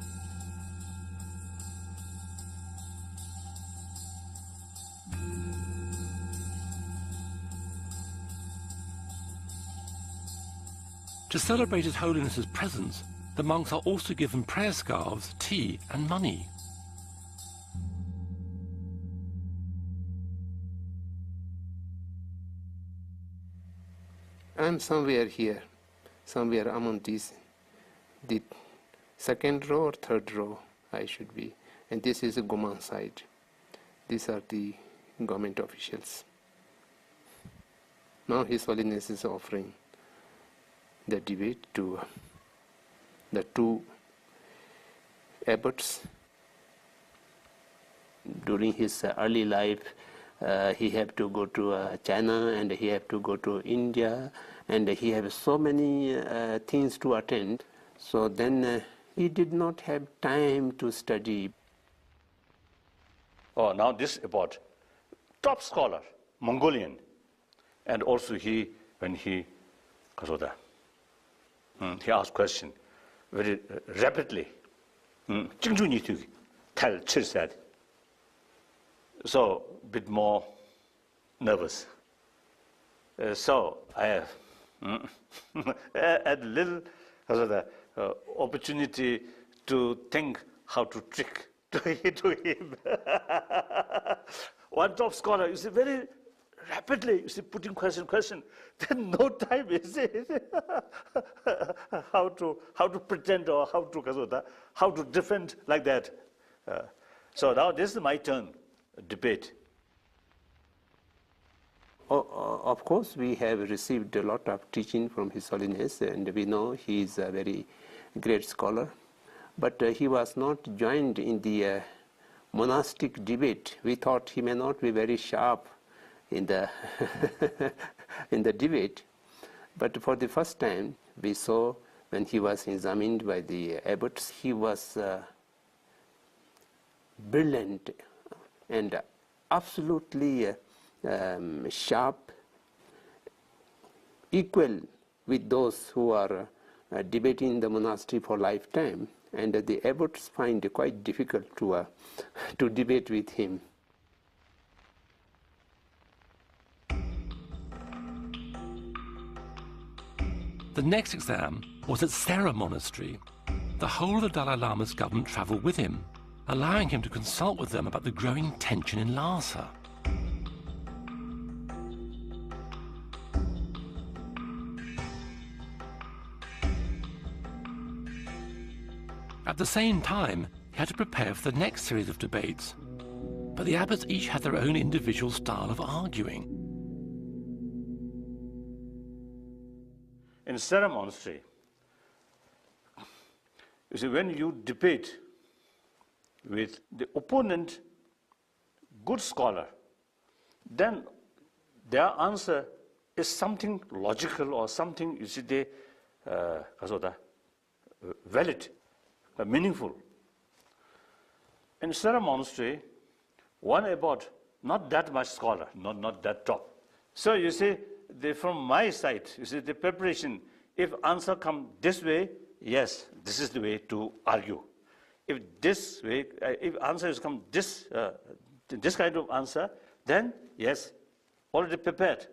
To celebrate His Holiness's presence, the monks are also given prayer scarves, tea and money. I'm somewhere here, somewhere among these, the second row or third row I should be. And this is the Goman side. These are the government officials. Now His Holiness is offering the debate to the 2 abbots. During his early life, he had to go to China, and he had to go to India, and he had so many things to attend. So then he did not have time to study. Oh, now this about top scholar, Mongolian, and also when he asked question very rapidly. So a bit more nervous. So I had little opportunity to think how to trick to him. One top scholar, you see, very rapidly, you see, putting question, then no time, you see, how to pretend or how to defend like that. So now this is my turn, debate. Of course, we have received a lot of teaching from His Holiness, and we know he is a very great scholar. But he was not joined in the monastic debate. We thought he may not be very sharp in the in the debate. But for the first time, we saw when he was examined by the abbots, he was brilliant and absolutely sharp, equal with those who are debating the monastery for lifetime, and the abbots find it quite difficult to debate with him. The next exam was at Sera Monastery. The whole of the Dalai Lama's government travelled with him, allowing him to consult with them about the growing tension in Lhasa. At the same time, he had to prepare for the next series of debates, but the abbots each had their own individual style of arguing. In Sera Monastery, you see, when you debate with the opponent, good scholar, then their answer is something logical or something, you see, they valid, meaningful. In Sera Monastery, one abbot, not that much scholar, not that top. So you see, from my side, you see, the preparation, if answer come this way, yes, this is the way to argue. If this way, if answer has come this kind of answer, then yes, already prepared.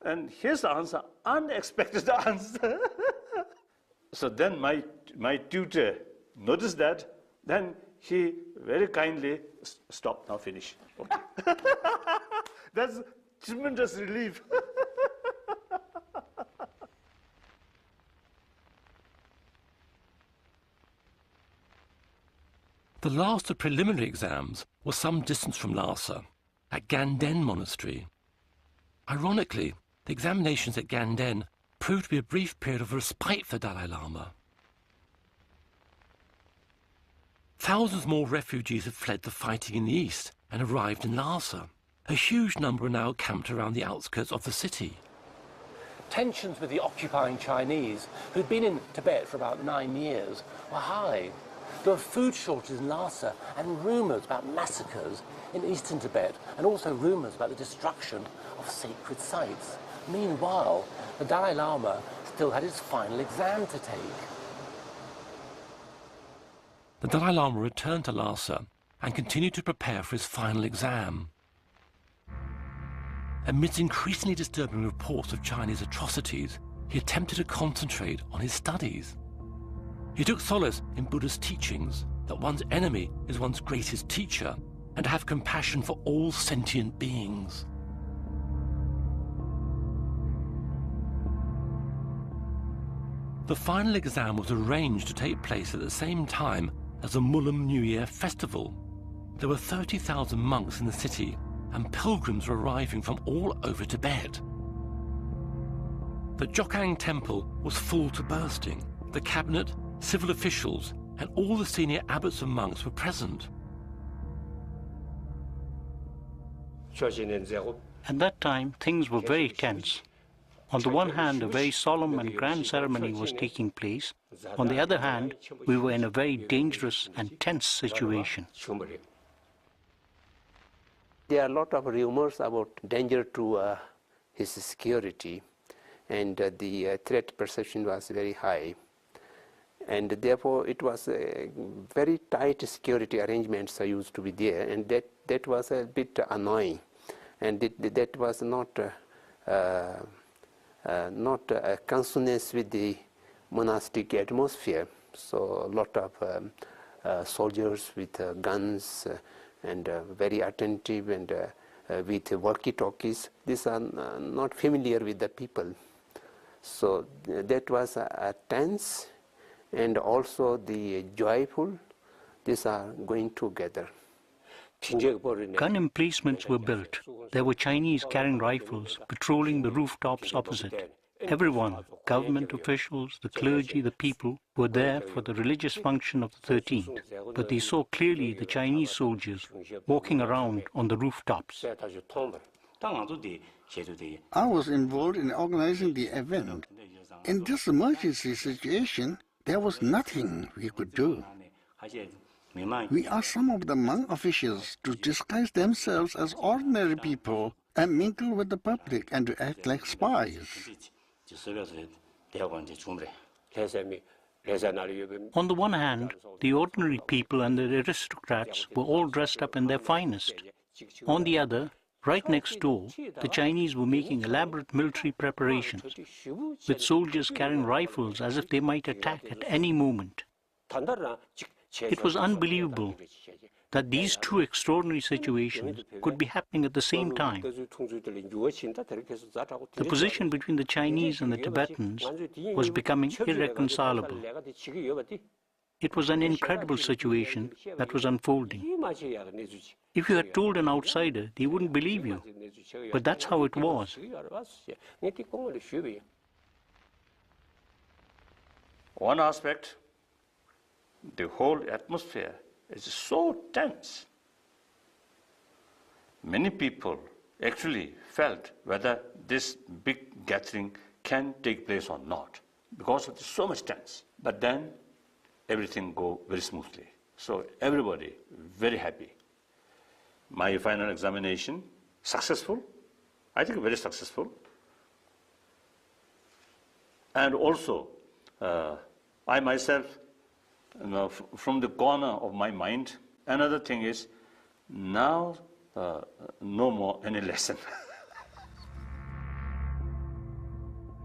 And here's the answer, unexpected answer. So then my tutor noticed that, then he very kindly, stop, now finish. Okay. That's tremendous relief. The last of preliminary exams was some distance from Lhasa, at Ganden Monastery. Ironically, the examinations at Ganden proved to be a brief period of respite for Dalai Lama. Thousands more refugees had fled the fighting in the east and arrived in Lhasa. A huge number are now camped around the outskirts of the city. Tensions with the occupying Chinese, who'd been in Tibet for about 9 years, were high. There were food shortages in Lhasa and rumours about massacres in eastern Tibet, and also rumours about the destruction of sacred sites. Meanwhile, the Dalai Lama still had his final exam to take. The Dalai Lama returned to Lhasa and continued to prepare for his final exam. Amidst increasingly disturbing reports of Chinese atrocities, he attempted to concentrate on his studies. He took solace in Buddha's teachings that one's enemy is one's greatest teacher and to have compassion for all sentient beings. The final exam was arranged to take place at the same time as the Mulam New Year festival. There were 30,000 monks in the city, and pilgrims were arriving from all over Tibet. The Jokang temple was full to bursting. The cabinet, civil officials, and all the senior abbots and monks were present. At that time, things were very tense. On the one hand, a very solemn and grand ceremony was taking place. On the other hand, we were in a very dangerous and tense situation. There are a lot of rumors about danger to his security, and the threat perception was very high. And therefore, it was very tight security arrangements used to be there, and that was a bit annoying. And that was not a consonance with the monastic atmosphere. So a lot of soldiers with guns and very attentive and with walkie-talkies. These are not familiar with the people. So that was a tense and also the joyful. These are going together. Gun emplacements were built. There were Chinese carrying rifles patrolling the rooftops opposite. Everyone, government officials, the clergy, the people, were there for the religious function of the 13th, but they saw clearly the Chinese soldiers walking around on the rooftops. I was involved in organizing the event. In this emergency situation, there was nothing we could do. We asked some of the Hmong officials to disguise themselves as ordinary people and mingle with the public and to act like spies. On the one hand, the ordinary people and the aristocrats were all dressed up in their finest. On the other, right next door, the Chinese were making elaborate military preparations, with soldiers carrying rifles as if they might attack at any moment. It was unbelievable that these two extraordinary situations could be happening at the same time. The position between the Chinese and the Tibetans was becoming irreconcilable. It was an incredible situation that was unfolding. If you had told an outsider, they wouldn't believe you. But that's how it was. One aspect, the whole atmosphere is so tense. Many people actually felt whether this big gathering can take place or not, because it's so much tense. But then everything go very smoothly. So everybody very happy. My final examination, successful. I think very successful. And also, I myself, from the corner of my mind, another thing is, now no more any lesson.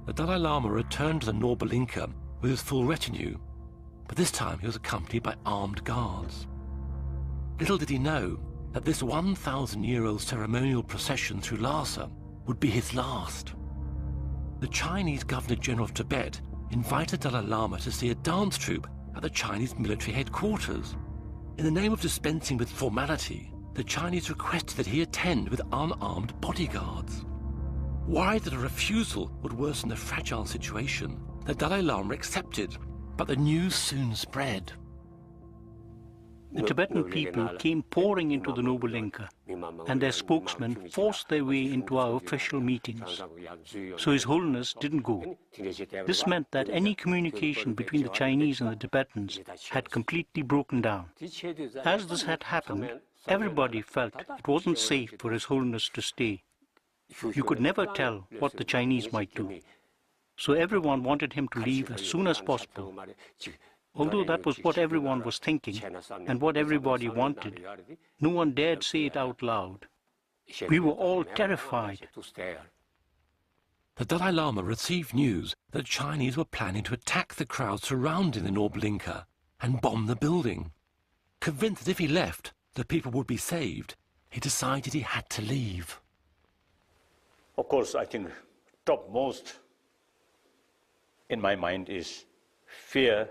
The Dalai Lama returned to the Noble Inca with his full retinue, but this time he was accompanied by armed guards. Little did he know that this 1,000-year-old ceremonial procession through Lhasa would be his last. The Chinese Governor-General of Tibet invited Dalai Lama to see a dance troupe at the Chinese military headquarters. In the name of dispensing with formality, the Chinese requested that he attend with unarmed bodyguards. Worried that a refusal would worsen the fragile situation, the Dalai Lama accepted, but the news soon spread. The Tibetan people came pouring into the Noble Inca, and their spokesmen forced their way into our official meetings. So His Holiness didn't go. This meant that any communication between the Chinese and the Tibetans had completely broken down. As this had happened, everybody felt it wasn't safe for His Holiness to stay. You could never tell what the Chinese might do. So everyone wanted him to leave as soon as possible. Although that was what everyone was thinking and what everybody wanted, no one dared say it out loud. We were all terrified. The Dalai Lama received news that Chinese were planning to attack the crowd surrounding the Noble Inca and bomb the building. Convinced that if he left, the people would be saved, he decided he had to leave. Of course, I think topmost in my mind is fear,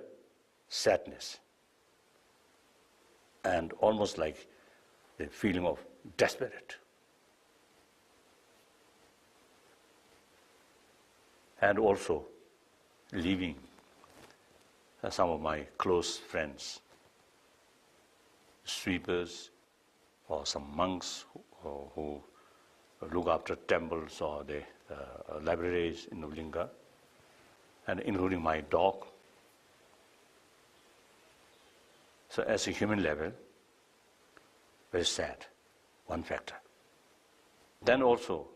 sadness, and almost like the feeling of desperate. And also leaving some of my close friends, sweepers, or some monks who look after temples or the libraries in Nobulinga, and including my dog. So as a human level, very sad, one factor. Then also,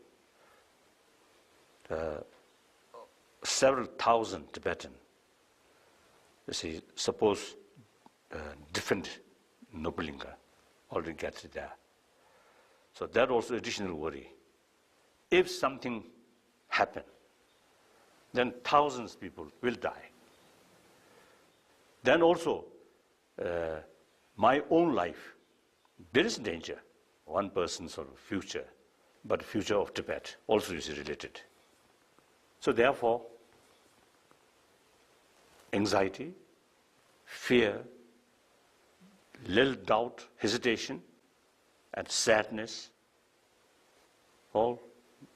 several thousand Tibetan, suppose different Nobulinga already gathered there. So that also additional worry. If something happens, then thousands of people will die. Then also, my own life, there is danger. One person's sort of future, but the future of Tibet also is related. So therefore, anxiety, fear, little doubt, hesitation, and sadness, all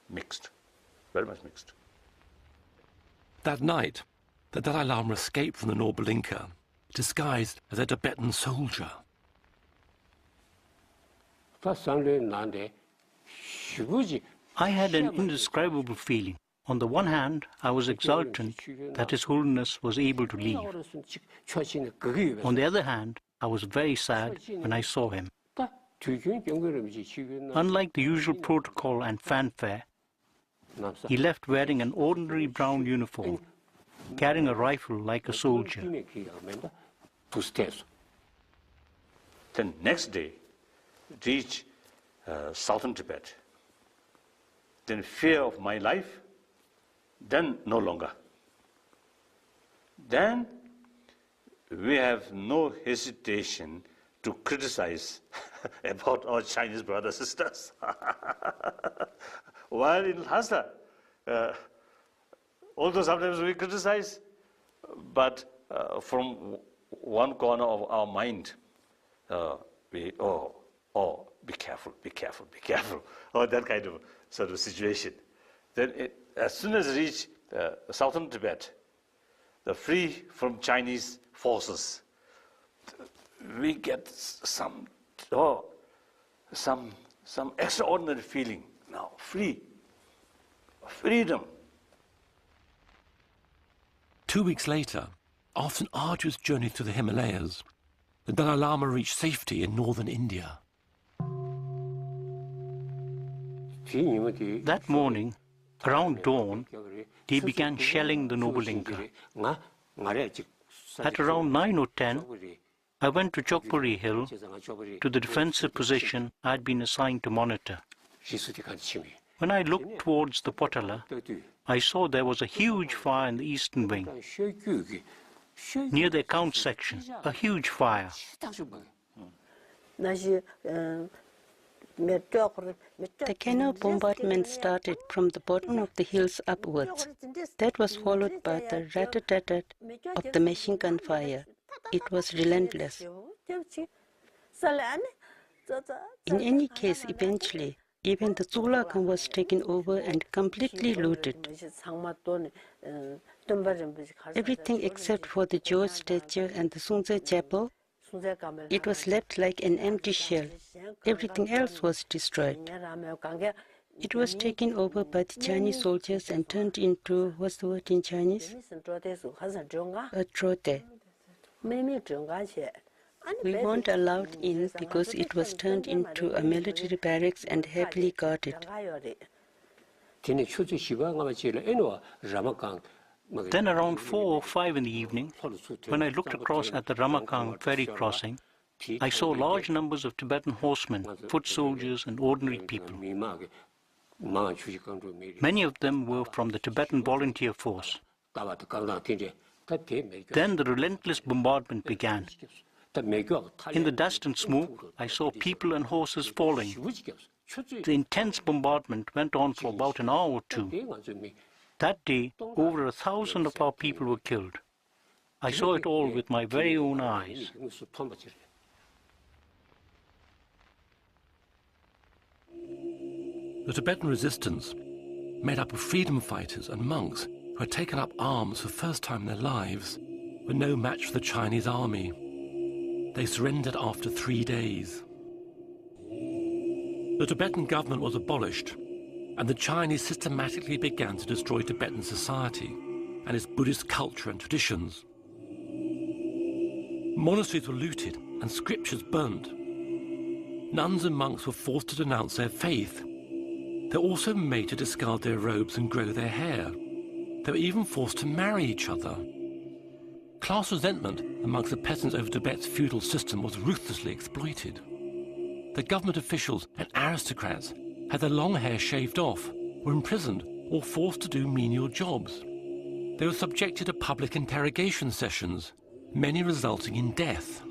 mixed, very much mixed. That night, the Dalai Lama escaped from the Noble Inca, disguised as a Tibetan soldier. I had an indescribable feeling. On the one hand, I was exultant that His Holiness was able to leave. On the other hand, I was very sad when I saw him. Unlike the usual protocol and fanfare, he left wearing an ordinary brown uniform, carrying a rifle like a soldier. The next day, reached southern Tibet. Then fear of my life, then no longer. Then we have no hesitation to criticize about our Chinese brothers and sisters. While in Lhasa, although sometimes we criticize, but from one corner of our mind, we, be careful, be careful, be careful, or that kind of sort of situation. Then as soon as we reach southern Tibet, the free from Chinese forces, we get some extraordinary feeling now, freedom. 2 weeks later, after an arduous journey through the Himalayas, the Dalai Lama reached safety in northern India. That morning, around dawn, they began shelling the Noble Inca. At around 9 or 10, I went to Chokpuri Hill, to the defensive position I had been assigned to monitor. When I looked towards the Potala, I saw there was a huge fire in the eastern wing. Near the account section, a huge fire. The canal bombardment started from the bottom of the hills upwards. That was followed by the rat-a-tat-tat of the machine gun fire. It was relentless. In any case, eventually, even the Zulakan was taken over and completely looted. Everything except for the George statue and the Sunze chapel, it was left like an empty shell. Everything else was destroyed. It was taken over by the Chinese soldiers and turned into, what's the word in Chinese? A trote. We weren't allowed in because it was turned into a military barracks and heavily guarded. Then around 4 or 5 in the evening, when I looked across at the Ramakang ferry crossing, I saw large numbers of Tibetan horsemen, foot soldiers and ordinary people. Many of them were from the Tibetan volunteer force. Then the relentless bombardment began. In the dust and smoke, I saw people and horses falling. The intense bombardment went on for about an hour or two. That day, over 1,000 of our people were killed. I saw it all with my very own eyes. The Tibetan resistance, made up of freedom fighters and monks who had taken up arms for the first time in their lives, were no match for the Chinese army. They surrendered after 3 days. The Tibetan government was abolished, and the Chinese systematically began to destroy Tibetan society and its Buddhist culture and traditions. Monasteries were looted and scriptures burnt. Nuns and monks were forced to denounce their faith. They were also made to discard their robes and grow their hair. They were even forced to marry each other. Class resentment amongst the peasants over Tibet's feudal system was ruthlessly exploited. The government officials and aristocrats had their long hair shaved off, were imprisoned or forced to do menial jobs. They were subjected to public interrogation sessions, many resulting in death.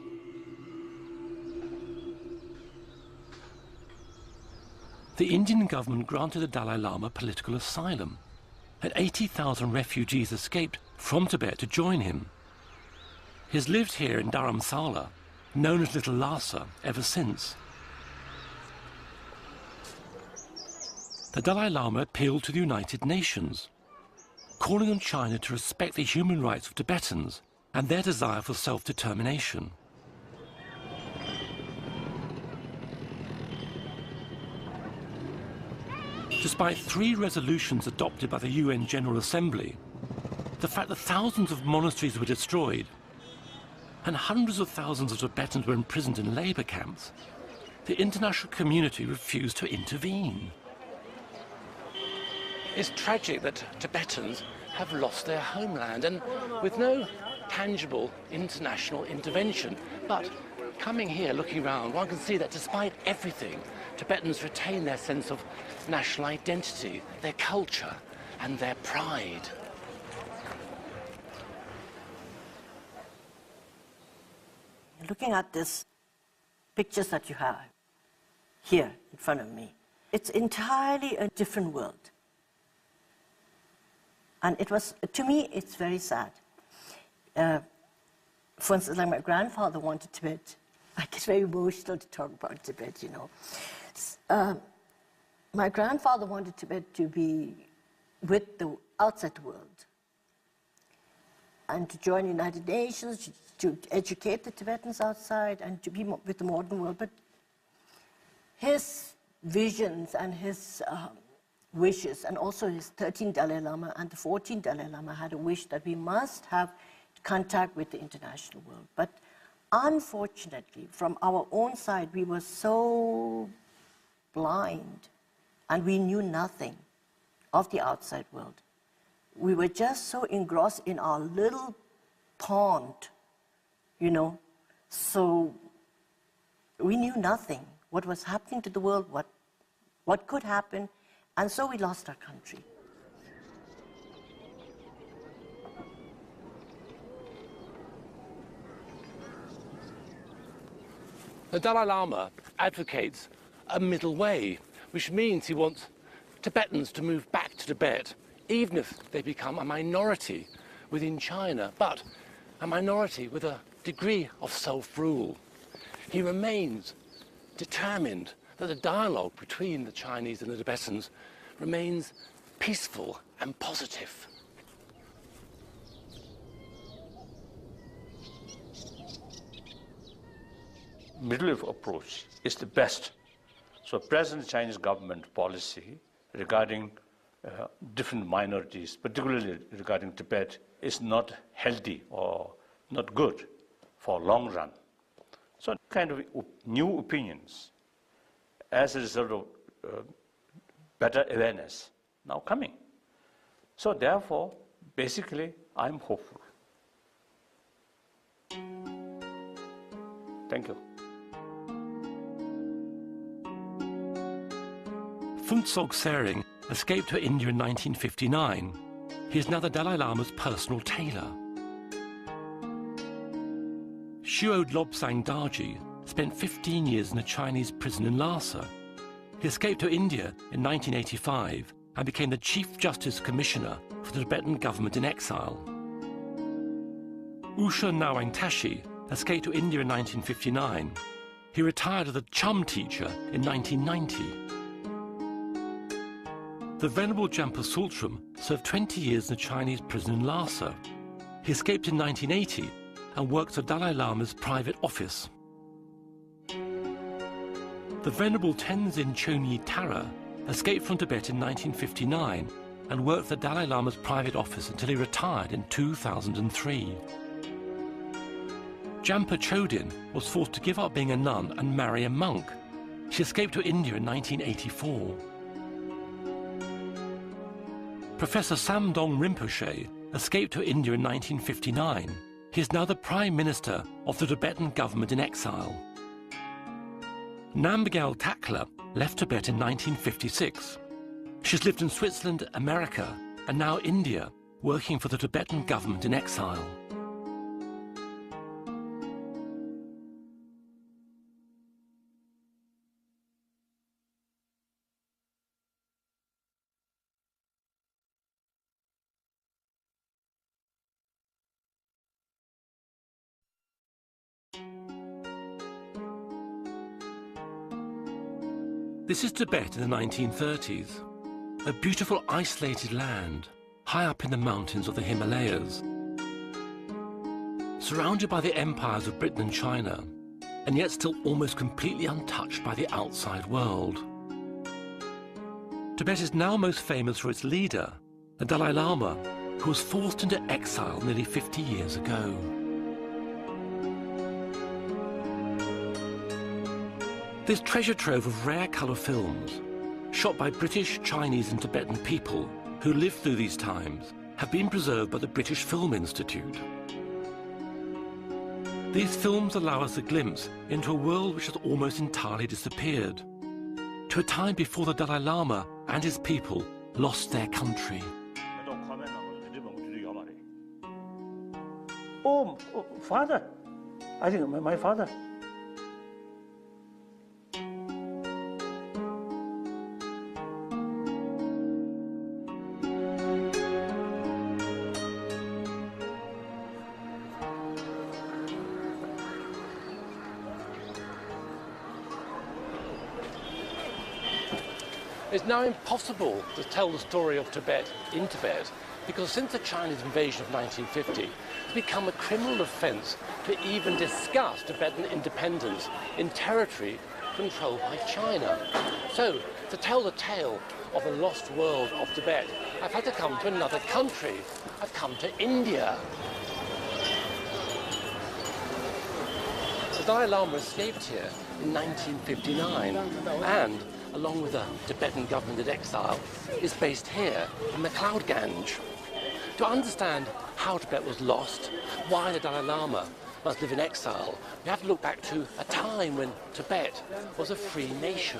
The Indian government granted the Dalai Lama political asylum, and 80,000 refugees escaped from Tibet to join him. He has lived here in Dharamsala, known as Little Lhasa, ever since. the Dalai Lama appealed to the United Nations, calling on China to respect the human rights of Tibetans and their desire for self-determination. Despite 3 resolutions adopted by the UN General Assembly, the fact that thousands of monasteries were destroyed and hundreds of thousands of Tibetans were imprisoned in labour camps, the international community refused to intervene. It's tragic that Tibetans have lost their homeland, and with no tangible international intervention. But coming here, looking around, one can see that despite everything, Tibetans retain their sense of national identity, their culture, and their pride. Looking at these pictures that you have here in front of me, it's entirely a different world. And it was, to me, it's very sad. For instance, like my grandfather wanted Tibet. I get very emotional to talk about Tibet, you know. My grandfather wanted Tibet to be with the outside world and to join the United Nations, to educate the Tibetans outside and to be with the modern world. But his visions and his wishes, and also his 13th Dalai Lama and the 14th Dalai Lama had a wish that we must have contact with the international world. But unfortunately, from our own side, we were so blind and we knew nothing of the outside world. We were just so engrossed in our little pond, you know, so we knew nothing, what was happening to the world, what could happen, and so we lost our country. The Dalai Lama advocates a middle way, which means he wants Tibetans to move back to Tibet, even if they become a minority within China, but a minority with a degree of self-rule. He remains determined that the dialogue between the Chinese and the Tibetans remains peaceful and positive. Middle approach is the best. So present Chinese government policy regarding different minorities, particularly regarding Tibet, is not healthy or not good for long run. So kind of new opinions as a result of better awareness now coming. So therefore, basically, I'm hopeful. Thank you. Phuntsog Tsering escaped to India in 1959. He is now the Dalai Lama's personal tailor. Shuo Lobsang Darji spent 15 years in a Chinese prison in Lhasa. He escaped to India in 1985 and became the Chief Justice Commissioner for the Tibetan government in exile. Usha Nawang Tashi escaped to India in 1959. He retired as a Chum teacher in 1990. The Venerable Jampa Sultram served 20 years in a Chinese prison in Lhasa. He escaped in 1980 and worked at Dalai Lama's private office. The Venerable Tenzin Chonyi Tara escaped from Tibet in 1959 and worked at the Dalai Lama's private office until he retired in 2003. Jampa Chodin was forced to give up being a nun and marry a monk. She escaped to India in 1984. Professor Samdong Rinpoche escaped to India in 1959. He is now the Prime Minister of the Tibetan government in exile. Namgyal Takla left Tibet in 1956. She's lived in Switzerland, America, and now India, working for the Tibetan government in exile. This is Tibet in the 1930s. a beautiful isolated land high up in the mountains of the Himalayas, surrounded by the empires of Britain and China, and yet still almost completely untouched by the outside world. Tibet is now most famous for its leader, the Dalai Lama, who was forced into exile nearly 50 years ago. This treasure trove of rare colour films, shot by British, Chinese and Tibetan people who lived through these times, have been preserved by the British Film Institute. These films allow us a glimpse into a world which has almost entirely disappeared, to a time before the Dalai Lama and his people lost their country. Oh, father. I think my father. It's now impossible to tell the story of Tibet in Tibet because since the Chinese invasion of 1950, it's become a criminal offence to even discuss Tibetan independence in territory controlled by China. So, to tell the tale of the lost world of Tibet, I've had to come to another country. I've come to India. The Dalai Lama escaped here in 1959 and, along with the Tibetan government in exile, is based here in the Cloud Gange. To understand how Tibet was lost, why the Dalai Lama must live in exile, we have to look back to a time when Tibet was a free nation.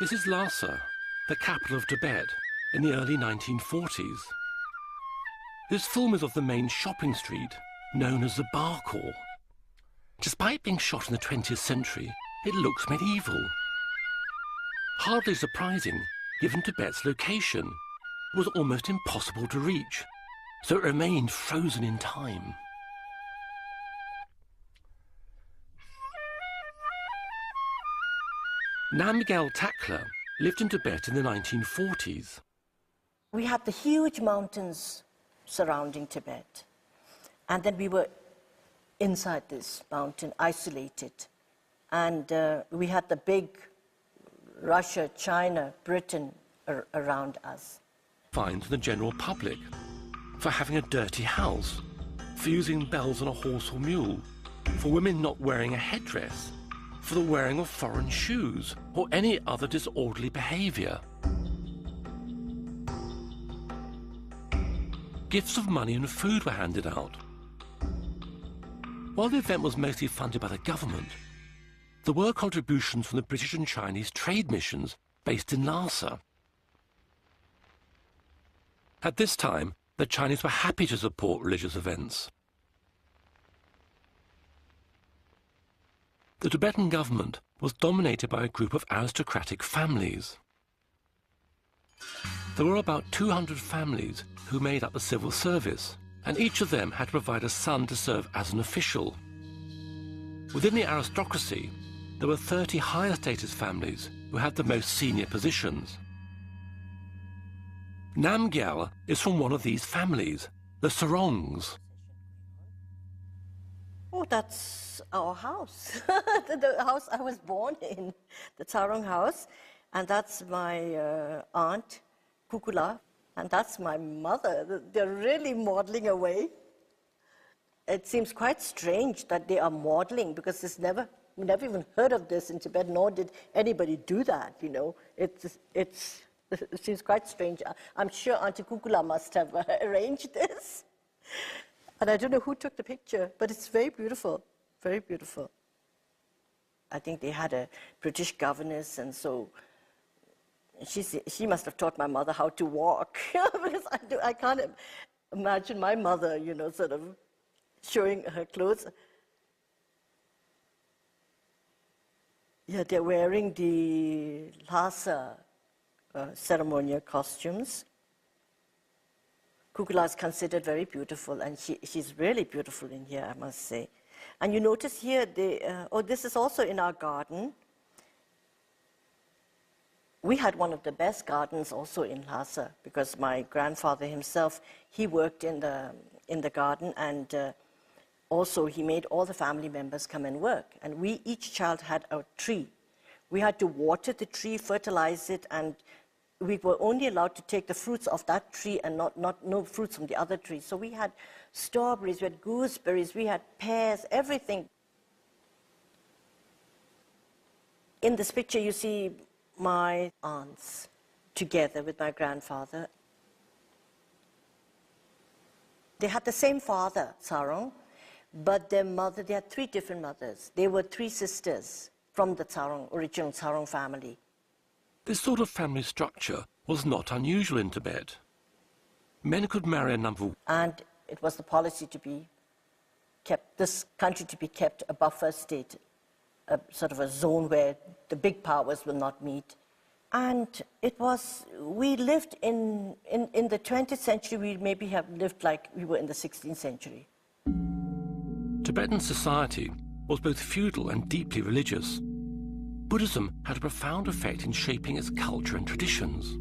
This is Lhasa, the capital of Tibet, in the early 1940s. This film is of the main shopping street, known as the Barkor. Despite being shot in the 20th century, it looks medieval. Hardly surprising, given Tibet's location. It was almost impossible to reach, so it remained frozen in time. Namgyal Takla lived in Tibet in the 1940s. We had the huge mountains surrounding Tibet. And then we were inside this mountain, isolated. And we had the big Russia, China, Britain around us. Fines from the general public for having a dirty house, for using bells on a horse or mule, for women not wearing a headdress, for the wearing of foreign shoes, or any other disorderly behaviour. Gifts of money and food were handed out. While the event was mostly funded by the government, there were contributions from the British and Chinese trade missions based in Lhasa. At this time, the Chinese were happy to support religious events. The Tibetan government was dominated by a group of aristocratic families. There were about 200 families who made up the civil service, and each of them had to provide a son to serve as an official. Within the aristocracy, there were 30 higher status families who had the most senior positions. Namgyal is from one of these families, the Sarongs. Oh, that's our house, the house I was born in, the Sarong house. And that's my aunt, Kukula, and that's my mother. They're really modeling away. It seems quite strange that they are modeling because we never even heard of this in Tibet, nor did anybody do that, you know. It seems quite strange. I'm sure Auntie Kukula must have arranged this. And I don't know who took the picture, but it's very beautiful, very beautiful. I think they had a British governess, and so she must have taught my mother how to walk, because I can't imagine my mother, you know, sort of showing her clothes. Yeah, they're wearing the Lhasa ceremonial costumes. Kukula is considered very beautiful, and she's really beautiful in here, I must say. And you notice here, this is also in our garden. We had one of the best gardens also in Lhasa, because my grandfather himself, he worked in the garden, and also he made all the family members come and work. And each child had a tree. We had to water the tree, fertilize it, and we were only allowed to take the fruits of that tree and no fruits from the other tree. So we had strawberries, we had gooseberries, we had pears, everything. In this picture you see my aunts together with my grandfather. They had the same father, Tsarong, but their mother, they had 3 different mothers. They were 3 sisters from the original Tsarong family. This sort of family structure was not unusual in Tibet. Men could marry a number of... And it was the policy to be kept, this country to be kept a buffer state, a sort of a zone where the big powers will not meet. And it was, we lived in the 20th century, we maybe have lived like we were in the 16th century. Tibetan society was both feudal and deeply religious. Buddhism had a profound effect in shaping its culture and traditions.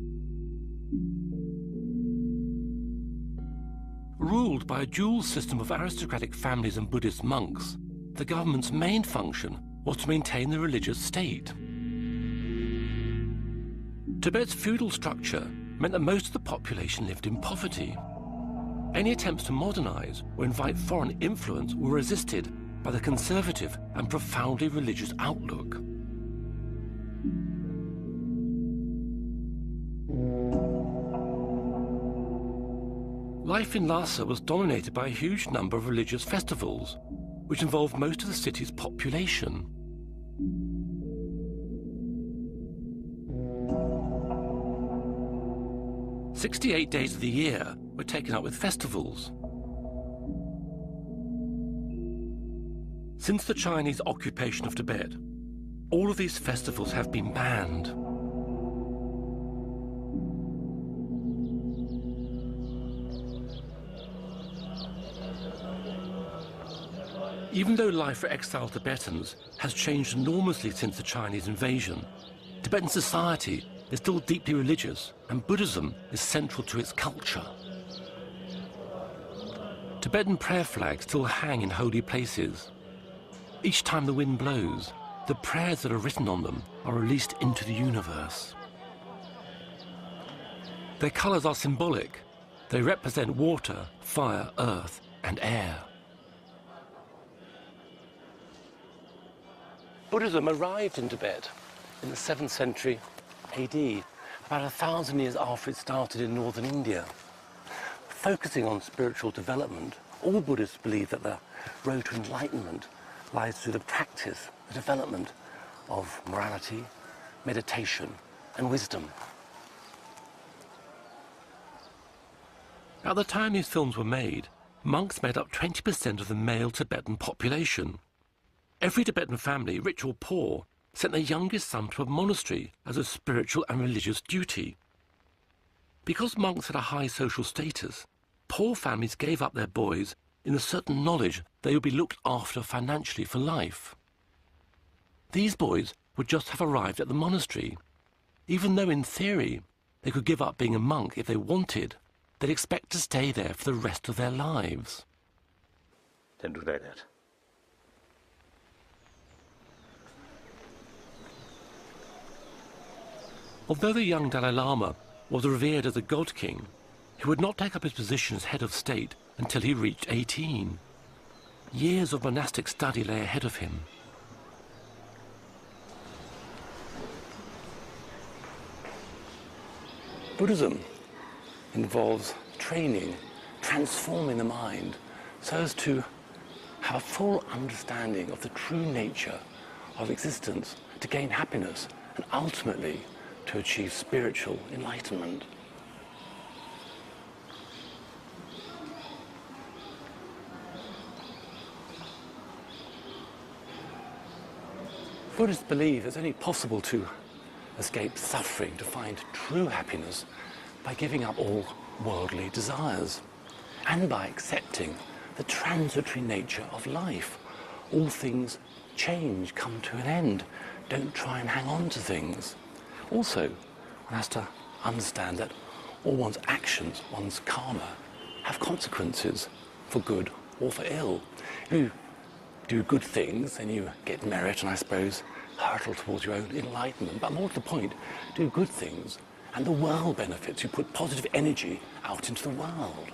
Ruled by a dual system of aristocratic families and Buddhist monks, the government's main function was to maintain the religious state. Tibet's feudal structure meant that most of the population lived in poverty. Any attempts to modernize or invite foreign influence were resisted by the conservative and profoundly religious outlook. Life in Lhasa was dominated by a huge number of religious festivals, which involved most of the city's population. "68 days of the year were taken up with festivals. Since the Chinese occupation of Tibet, all of these festivals have been banned. Even though life for exiled Tibetans has changed enormously since the Chinese invasion, Tibetan society is still deeply religious, and Buddhism is central to its culture. Tibetan prayer flags still hang in holy places. Each time the wind blows, the prayers that are written on them are released into the universe. Their colors are symbolic. They represent water, fire, earth, and air. Buddhism arrived in Tibet in the 7th century AD, about 1,000 years after it started in northern India. Focusing on spiritual development, all Buddhists believe that the road to enlightenment lies through the practice, the development of morality, meditation, and wisdom. At the time these films were made, monks made up 20% of the male Tibetan population. Every Tibetan family, rich or poor, sent their youngest son to a monastery as a spiritual and religious duty. Because monks had a high social status, poor families gave up their boys in the certain knowledge they would be looked after financially for life. These boys would just have arrived at the monastery. Even though in theory they could give up being a monk if they wanted, they'd expect to stay there for the rest of their lives. Then do like that. Although the young Dalai Lama was revered as a god king, he would not take up his position as head of state until he reached 18. Years of monastic study lay ahead of him. Buddhism involves training, transforming the mind, so as to have a full understanding of the true nature of existence, to gain happiness, and ultimately to achieve spiritual enlightenment. Buddhists believe it's only possible to escape suffering, to find true happiness, by giving up all worldly desires and by accepting the transitory nature of life, all things change, come to an end. Don't try and hang on to things. Also, one has to understand that all one's actions, one's karma, have consequences for good or for ill. If you do good things, then you get merit and, I suppose, hurtle towards your own enlightenment. But more to the point, do good things and the world benefits. You put positive energy out into the world.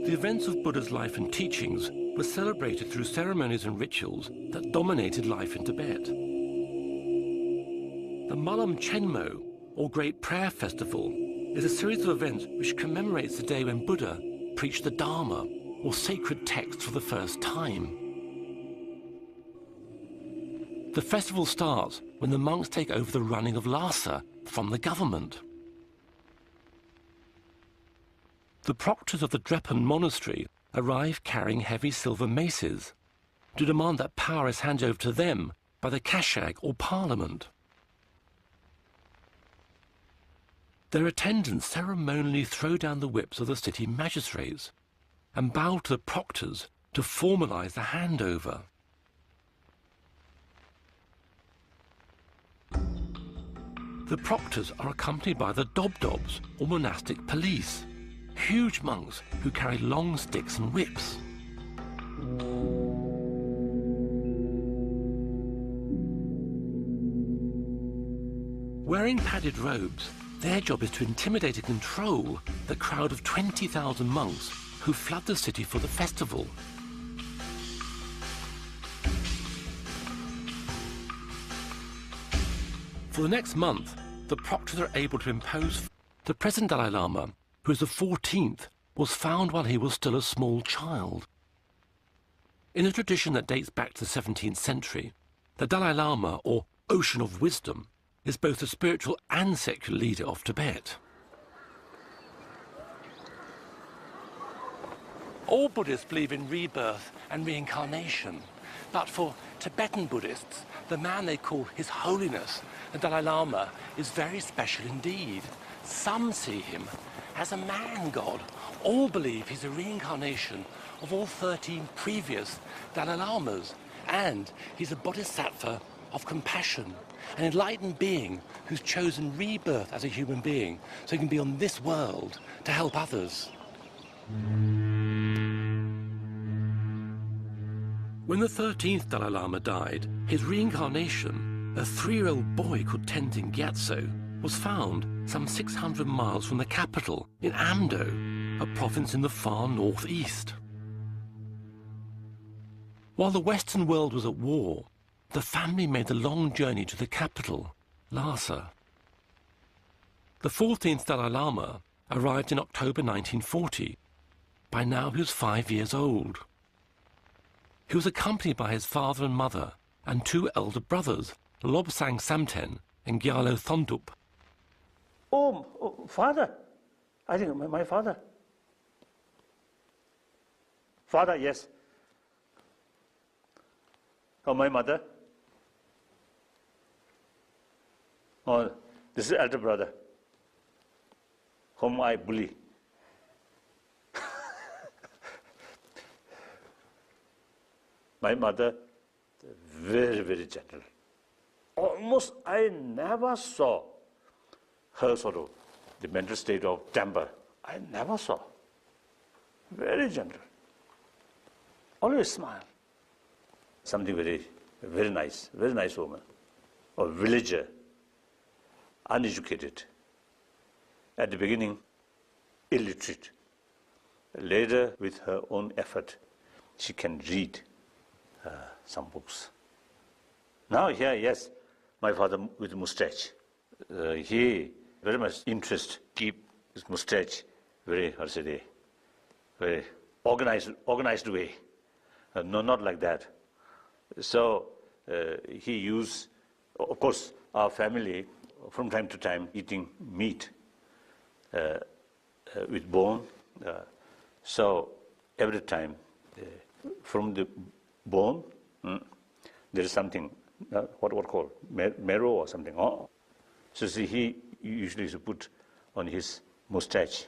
The events of Buddha's life and teachings were celebrated through ceremonies and rituals that dominated life in Tibet. The Malam Chenmo, or Great Prayer Festival, is a series of events which commemorates the day when Buddha preached the Dharma, or sacred text, for the first time. The festival starts when the monks take over the running of Lhasa from the government. The proctors of the Drepan monastery arrive carrying heavy silver maces to demand that power is handed over to them by the Kashag, or parliament. Their attendants ceremonially throw down the whips of the city magistrates and bow to the proctors to formalize the handover. The proctors are accompanied by the Dobdobs, or monastic police, huge monks who carry long sticks and whips. Wearing padded robes, their job is to intimidate and control the crowd of 20,000 monks who flood the city for the festival. For the next month, the proctors are able to impose. The present Dalai Lama, who is the 14th, was found while he was still a small child. In a tradition that dates back to the 17th century, the Dalai Lama, or Ocean of Wisdom, is both the spiritual and secular leader of Tibet. All Buddhists believe in rebirth and reincarnation, but for Tibetan Buddhists, the man they call His Holiness, the Dalai Lama, is very special indeed. Some see him as a man-god. All believe he's a reincarnation of all 13 previous Dalai Lamas, and he's a bodhisattva of compassion, an enlightened being who's chosen rebirth as a human being so he can be on this world to help others. When the 13th Dalai Lama died, his reincarnation, a 3-year-old boy called Tenzin Gyatso, was found some 600 miles from the capital in Amdo, a province in the far northeast. While the Western world was at war, the family made the long journey to the capital, Lhasa. The 14th Dalai Lama arrived in October 1940. By now he was 5 years old. He was accompanied by his father and mother and 2 elder brothers, Lobsang Samten and Gyalo Thondup. Oh, father. I think my father. Father, yes. Oh, my mother. Oh, this is elder brother, whom I bully. My mother, very, very gentle. Almost I never saw her sort of the mental state of temper. I never saw. Very gentle. Always smile. Something very, very nice woman. A villager, uneducated. At the beginning, illiterate. Later, with her own effort, she can read some books. Now here, yes, my father with mustache. He very much interest, keep his mustache very, how to say, very organized way. No, not like that. So he used, of course, our family from time to time eating meat with bone. So every time from the bone, there is something, what called marrow or something. Oh. So see, he usually used to put on his mustache.